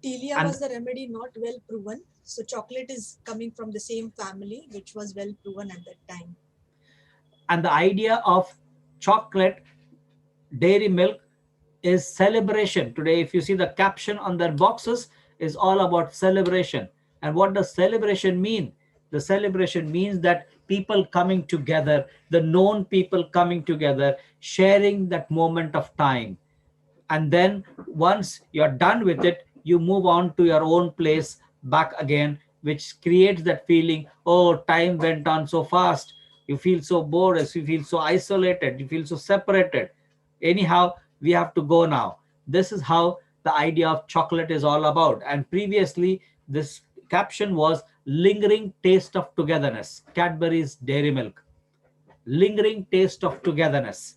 Speaker 2: Telia
Speaker 3: and
Speaker 2: was the remedy not well proven. So chocolate is coming from the same family, which was well proven at that time.
Speaker 3: and the idea of chocolate, dairy milk, is celebration. Today, if you see the caption on their boxes, is all about celebration. And what does celebration mean? The celebration means that people coming together, the known people coming together, sharing that moment of time. And then once you're done with it, you move on to your own place back again, which creates that feeling, oh, time went on so fast. You feel so bored, you feel so isolated, you feel so separated. Anyhow, we have to go now. This is how the idea of chocolate is all about. And previously, this caption was lingering taste of togetherness, Cadbury's Dairy Milk, lingering taste of togetherness.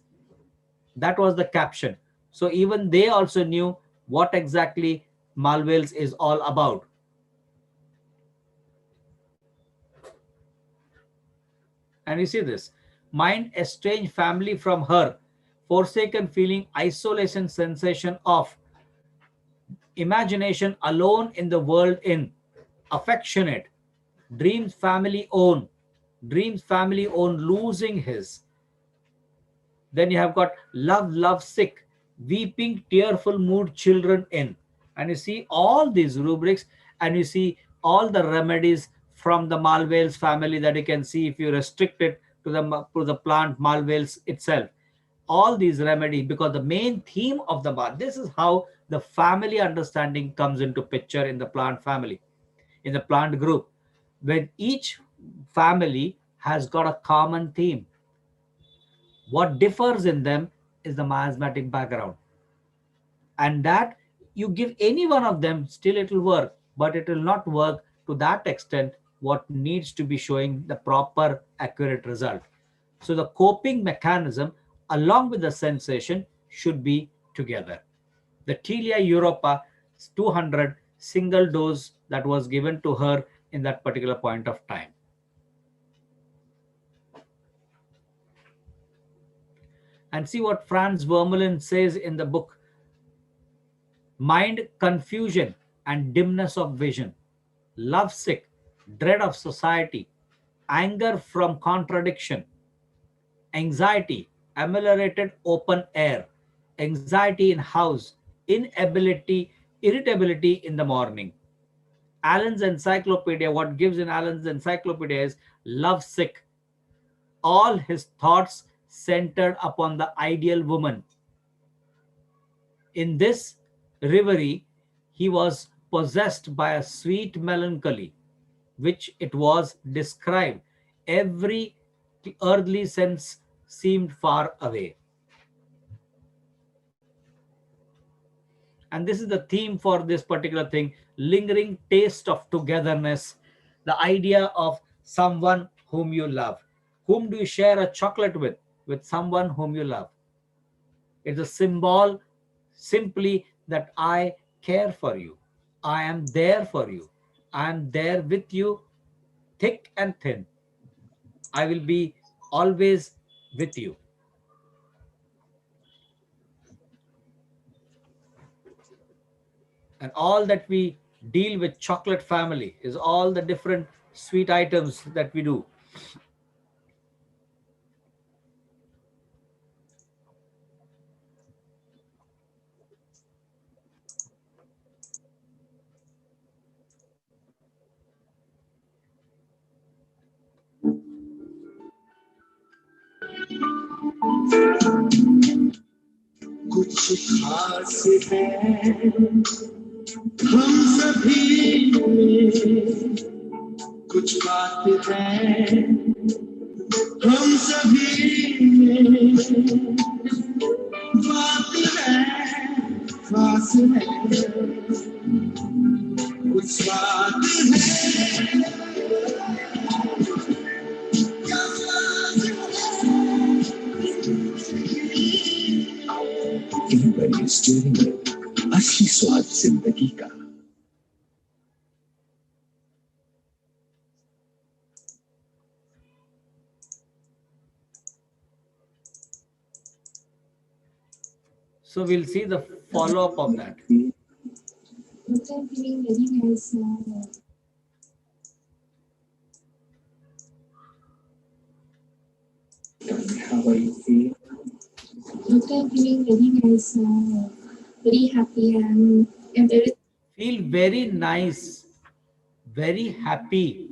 Speaker 3: That was the caption. So even they also knew what exactly Malvales is all about. And you see this: mind estranged family from her, forsaken feeling, isolation, sensation of imagination, alone in the world, in affectionate, dreams family own, dreams family own, losing his. Then you have got love, love sick, weeping, tearful mood, children in. And you see all these rubrics, and you see all the remedies from the Malvales family that you can see if you restrict it to the plant Malvales itself. All these remedies, because the main theme of the this is how the family understanding comes into picture in the plant family, in the plant group, when each family has got a common theme. What differs in them is the miasmatic background. And that you give any one of them, still it will work, but it will not work to that extent what needs to be showing the proper accurate result. So the coping mechanism along with the sensation should be together. The Tilia Europa 200 single dose that was given to her in that particular point of time. And see what Franz Vermeulen says in the book: mind confusion and dimness of vision, lovesick, dread of society, anger from contradiction, anxiety, ameliorated open air, anxiety in house, inability, irritability in the morning. Allen's encyclopedia, what gives in Allen's encyclopedia is lovesick, all his thoughts centered upon the ideal woman. In this reverie, he was possessed by a sweet melancholy, which it was described. Every earthly sense seemed far away. And this is the theme for this particular thing: lingering taste of togetherness, the idea of someone whom you love. Whom do you share a chocolate with? With someone whom you love. It's a symbol simply that I care for you. I am there for you. I am there with you, thick and thin. I will be always with you. And all that we deal with chocolate family is all the different sweet items that we do.
Speaker 5: कुछ खास है हम सभी में, कुछ बात है हम सभी में, बात है खास है कुछ बात है इन बड़ी स्टोरी में असली स्वाद जिंदगी का।
Speaker 3: So we'll see the follow up of that.
Speaker 4: Doctor, I'm feeling very nice now.
Speaker 5: How are you feeling?
Speaker 4: Doctor, I'm feeling very nice now. Very happy. I'm very
Speaker 3: Feel very nice, very happy,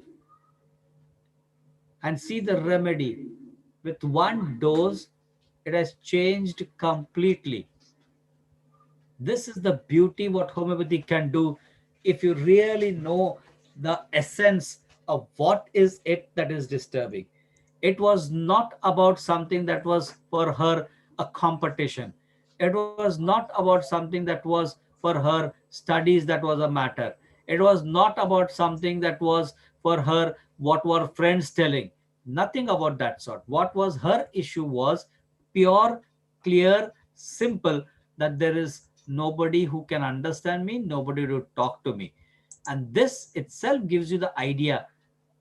Speaker 3: and see the remedy. With one dose, it has changed completely. This is the beauty what homeopathy can do if you really know the essence of what is it that is disturbing. It was not about something that was for her a competition. It was not about something that was for her studies that was a matter. It was not about something that was for her what were friends telling. Nothing about that sort. What was her issue was pure, clear, simple, that there is nobody who can understand me, nobody to talk to me. And this itself gives you the idea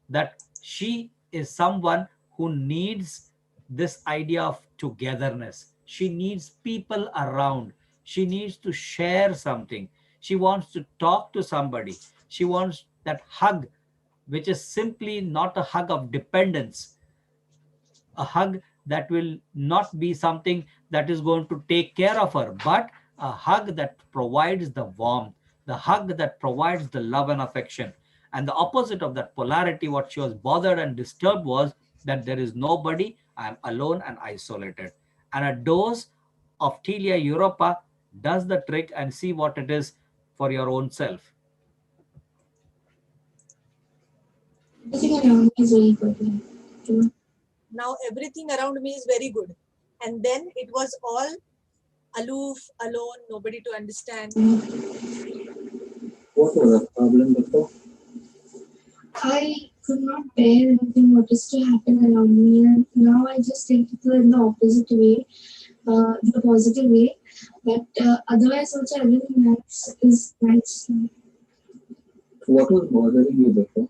Speaker 3: that she is someone who needs this idea of togetherness. She needs people around. She needs to share something. She wants to talk to somebody. She wants that hug, which is simply not a hug of dependence, a hug that will not be something that is going to take care of her, but a hug that provides the warmth, the hug that provides the love and affection. And the opposite of that polarity, what she was bothered and disturbed was that there is nobody, I am alone and isolated. And a dose of Tilia Europa does the trick, and see what it is for your own self.
Speaker 4: everything around me is very good.
Speaker 2: Now everything around me is very good. And then it was all aloof, alone, nobody to understand.
Speaker 5: What was the problem, doctor?
Speaker 4: I could not bear anything what is to happen around me, and now I just take it in the opposite way, the positive way. But otherwise, also everything nice is nice.
Speaker 5: What was bothering you, doctor?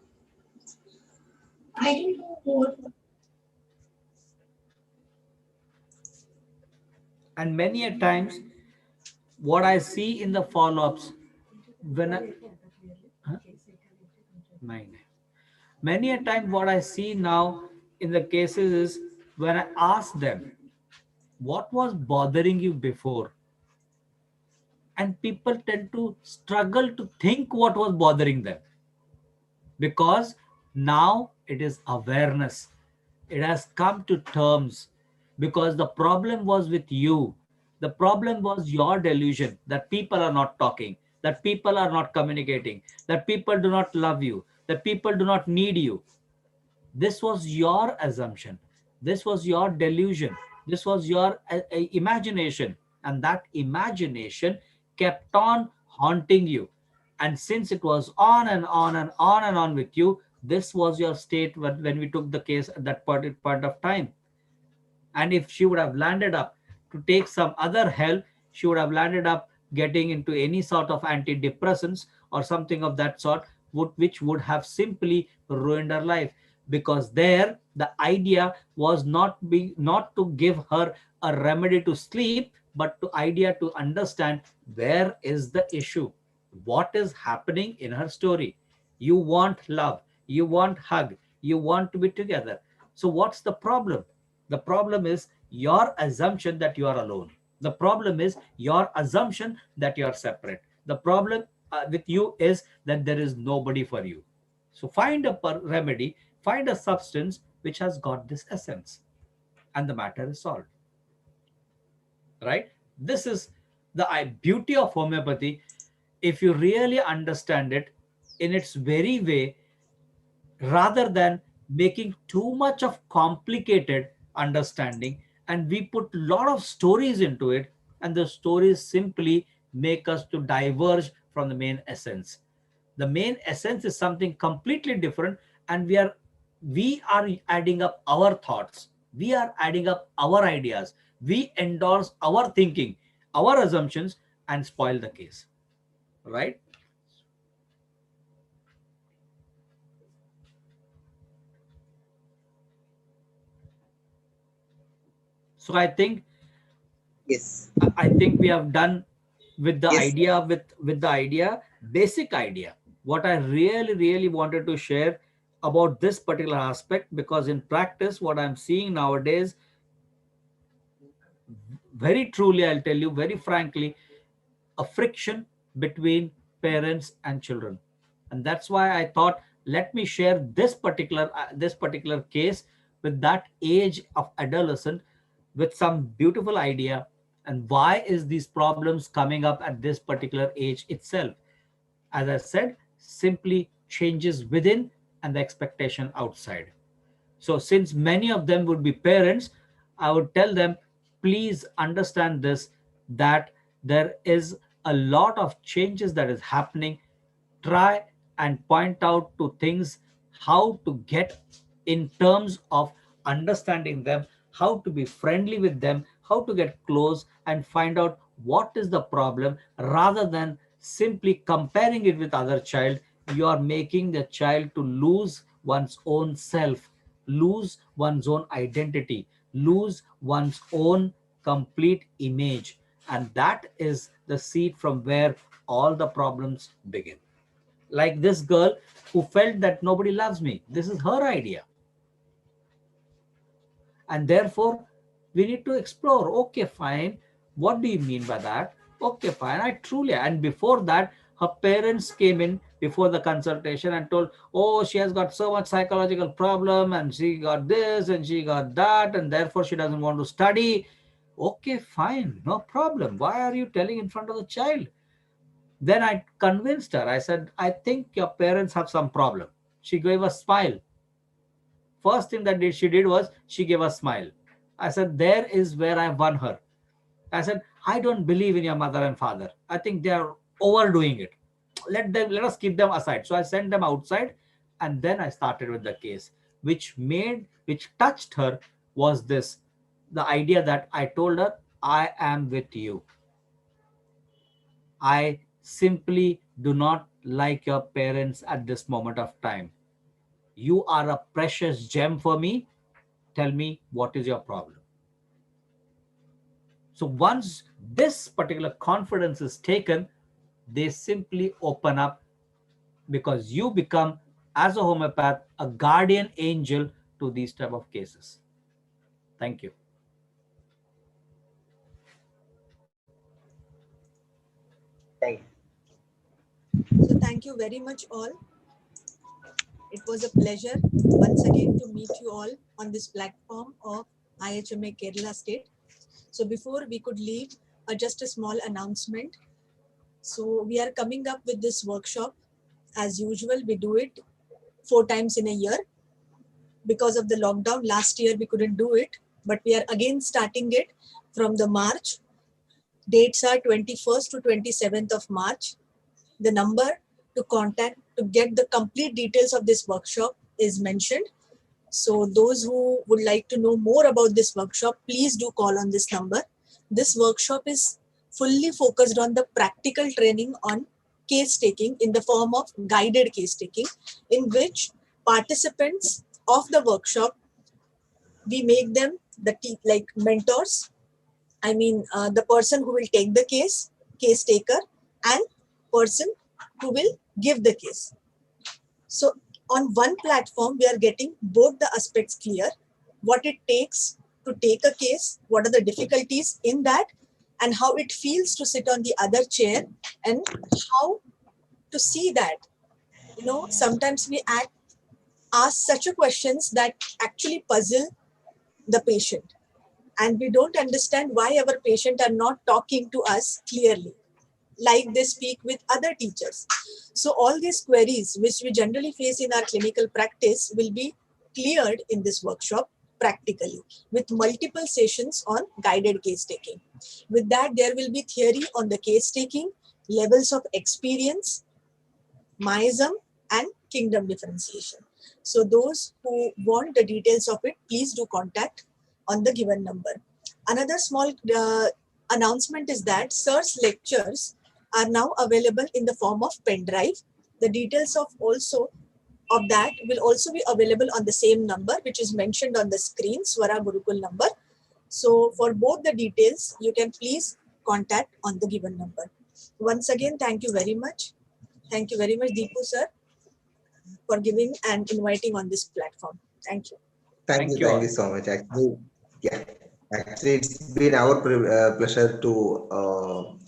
Speaker 4: I don't know what.
Speaker 3: And many a times, what I see in the follow-ups, when I, huh? Nine. Many a time what I see now in the cases is when I ask them, what was bothering you before? And people tend to struggle to think what was bothering them, because now it is awareness. It has come to terms, because the problem was with you. The problem was your delusion that people are not talking, that people are not communicating, that people do not love you, that people do not need you. This was your assumption. This was your delusion. This was your imagination. And that imagination kept on haunting you. And since it was on and on and on and on with you, this was your state when we took the case at that point of time. And if she would have landed up to take some other help, she would have landed up getting into any sort of antidepressants or something of that sort, which would have simply ruined her life. Because there the idea was not to give her a remedy to sleep, but to idea to understand where is the issue, what is happening in her story. You want love, you want hug, you want to be together. So what's the problem? The problem is your assumption that you are alone. The problem is your assumption that you are separate. The problem with you is that there is nobody for you. So find a remedy, find a substance which has got this essence, and the matter is solved. Right? This is the beauty of homeopathy. If you really understand it in its very way, rather than making too much of complicated understanding, and we put a lot of stories into it, and the stories simply make us to diverge from the main essence. The main essence is something completely different, and we are adding up our thoughts, we are adding up our ideas, we endorse our thinking, our assumptions, and spoil the case. Right? So I think
Speaker 1: Yes.
Speaker 3: I think we have done with the
Speaker 1: Yes.
Speaker 3: idea, with the idea, basic idea. What I really wanted to share about this particular aspect, because in practice, what I'm seeing nowadays, very truly, I'll tell you very frankly, a friction between parents and children. And that's why I thought, let me share this particular case with that age of adolescent, with some beautiful idea, and why is these problems coming up at this particular age itself. As I said, simply changes within and the expectation outside. So, since many of them would be parents, I would tell them, please understand this, that there is a lot of changes that is happening. Try and point out to things how to get in terms of understanding them, how to be friendly with them, how to get close and find out what is the problem, rather than simply comparing it with other child. You are making the child to lose one's own self, lose one's own identity, lose one's own complete image. And that is the seed from where all the problems begin. Like this girl who felt that nobody loves me. This is her idea. And therefore, we need to explore. Okay, fine. What do you mean by that? Okay, fine. I truly, and before that, her parents came in before the consultation and told, oh, she has got so much psychological problem and she got this and she got that, and therefore she doesn't want to study. Okay, fine. No problem. Why are you telling in front of the child? Then I convinced her. I said, I think your parents have some problem. She gave a smile. First thing that she did was she gave a smile. I said, there is where I won her. I said, I don't believe in your mother and father. I think they are overdoing it. Let us keep them aside. So I sent them outside, and then I started with the case, which touched her was this, the idea that I told her, I am with you. I simply do not like your parents at this moment of time. You are a precious gem for me. Tell me, what is your problem? So once this particular confidence is taken, they simply open up, because you become, as a homeopath, a guardian angel to these type of cases. Thank you.
Speaker 1: Thank
Speaker 2: So thank you very much all. It was a pleasure once again to meet you all on this platform of IHMA Kerala State. So before we could leave, just a small announcement. So we are coming up with this workshop. As usual, we do it 4 times in a year. Because of the lockdown, last year we couldn't do it, but we are again starting it from the March. Dates are 21st to 27th of March. The number to contact to get the complete details of this workshop is mentioned. So those who would like to know more about this workshop, please do call on this number. This workshop is fully focused on the practical training on case taking in the form of guided case taking, in which participants of the workshop, we make them like mentors. I mean, the person who will take the case taker, and person who will give the case. So on one platform, we are getting both the aspects clear: what it takes to take a case, what are the difficulties in that, and how it feels to sit on the other chair, and how to see that. Sometimes we ask such a questions that actually puzzle the patient, and we don't understand why our patient are not talking to us clearly like they speak with other teachers. So all these queries which we generally face in our clinical practice will be cleared in this workshop practically, with multiple sessions on guided case taking. With that, there will be theory on the case taking, levels of experience, myism, and kingdom differentiation. So those who want the details of it, please do contact on the given number. Another small announcement is that Sir's lectures are now available in the form of pen drive. The details of that will also be available on the same number which is mentioned on the screen, Swara Gurukul number. So for both the details, you can please contact on the given number. Once again, thank you very much. Thank you very much, Deepu sir, for giving and inviting on this platform. Thank you.
Speaker 3: Thank you
Speaker 1: Thank you
Speaker 3: all.
Speaker 1: so much. Actually, yeah, actually, it's been our pleasure to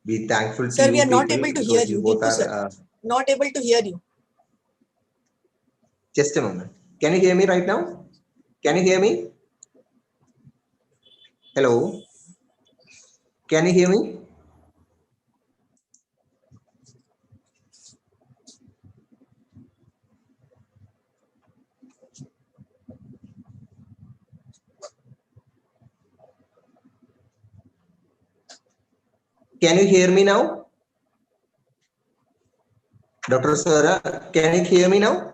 Speaker 1: be thankful to
Speaker 2: Sir, we
Speaker 1: you
Speaker 2: are not
Speaker 1: people
Speaker 2: able to hear
Speaker 1: because you
Speaker 2: you,
Speaker 1: both
Speaker 2: Deepu
Speaker 1: are.
Speaker 2: sir. Not able to hear you.
Speaker 1: Just a moment. Can you hear me right now? Can you hear me? Hello. Can you hear me? Can you hear me now, Dr. Sara? Can you hear me now?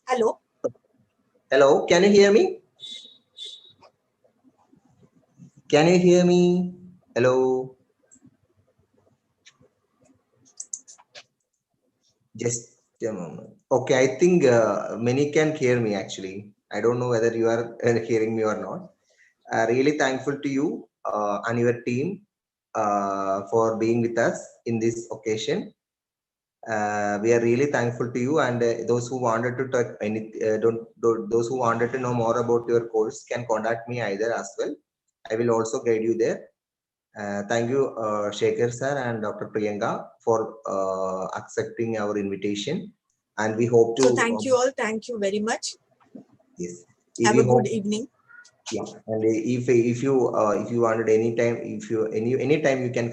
Speaker 2: Hello.
Speaker 1: Hello. Can you hear me? Can you hear me? Hello. Just a moment. Okay, I think many can hear me actually. I don't know whether you are hearing me or not. Really thankful to you and your team for being with us in this occasion. We are really thankful to you, and those who wanted to talk those who wanted to know more about your course can contact me either as well. I will also guide you there. Thank you, Shekhar sir and Dr. Priyanka, for accepting our invitation, and we hope to
Speaker 2: So thank you all. Thank you very much.
Speaker 1: yes,
Speaker 2: Have
Speaker 1: we
Speaker 2: a good
Speaker 1: hope.
Speaker 2: evening.
Speaker 1: Yeah, and if you wanted any time, if you any time you can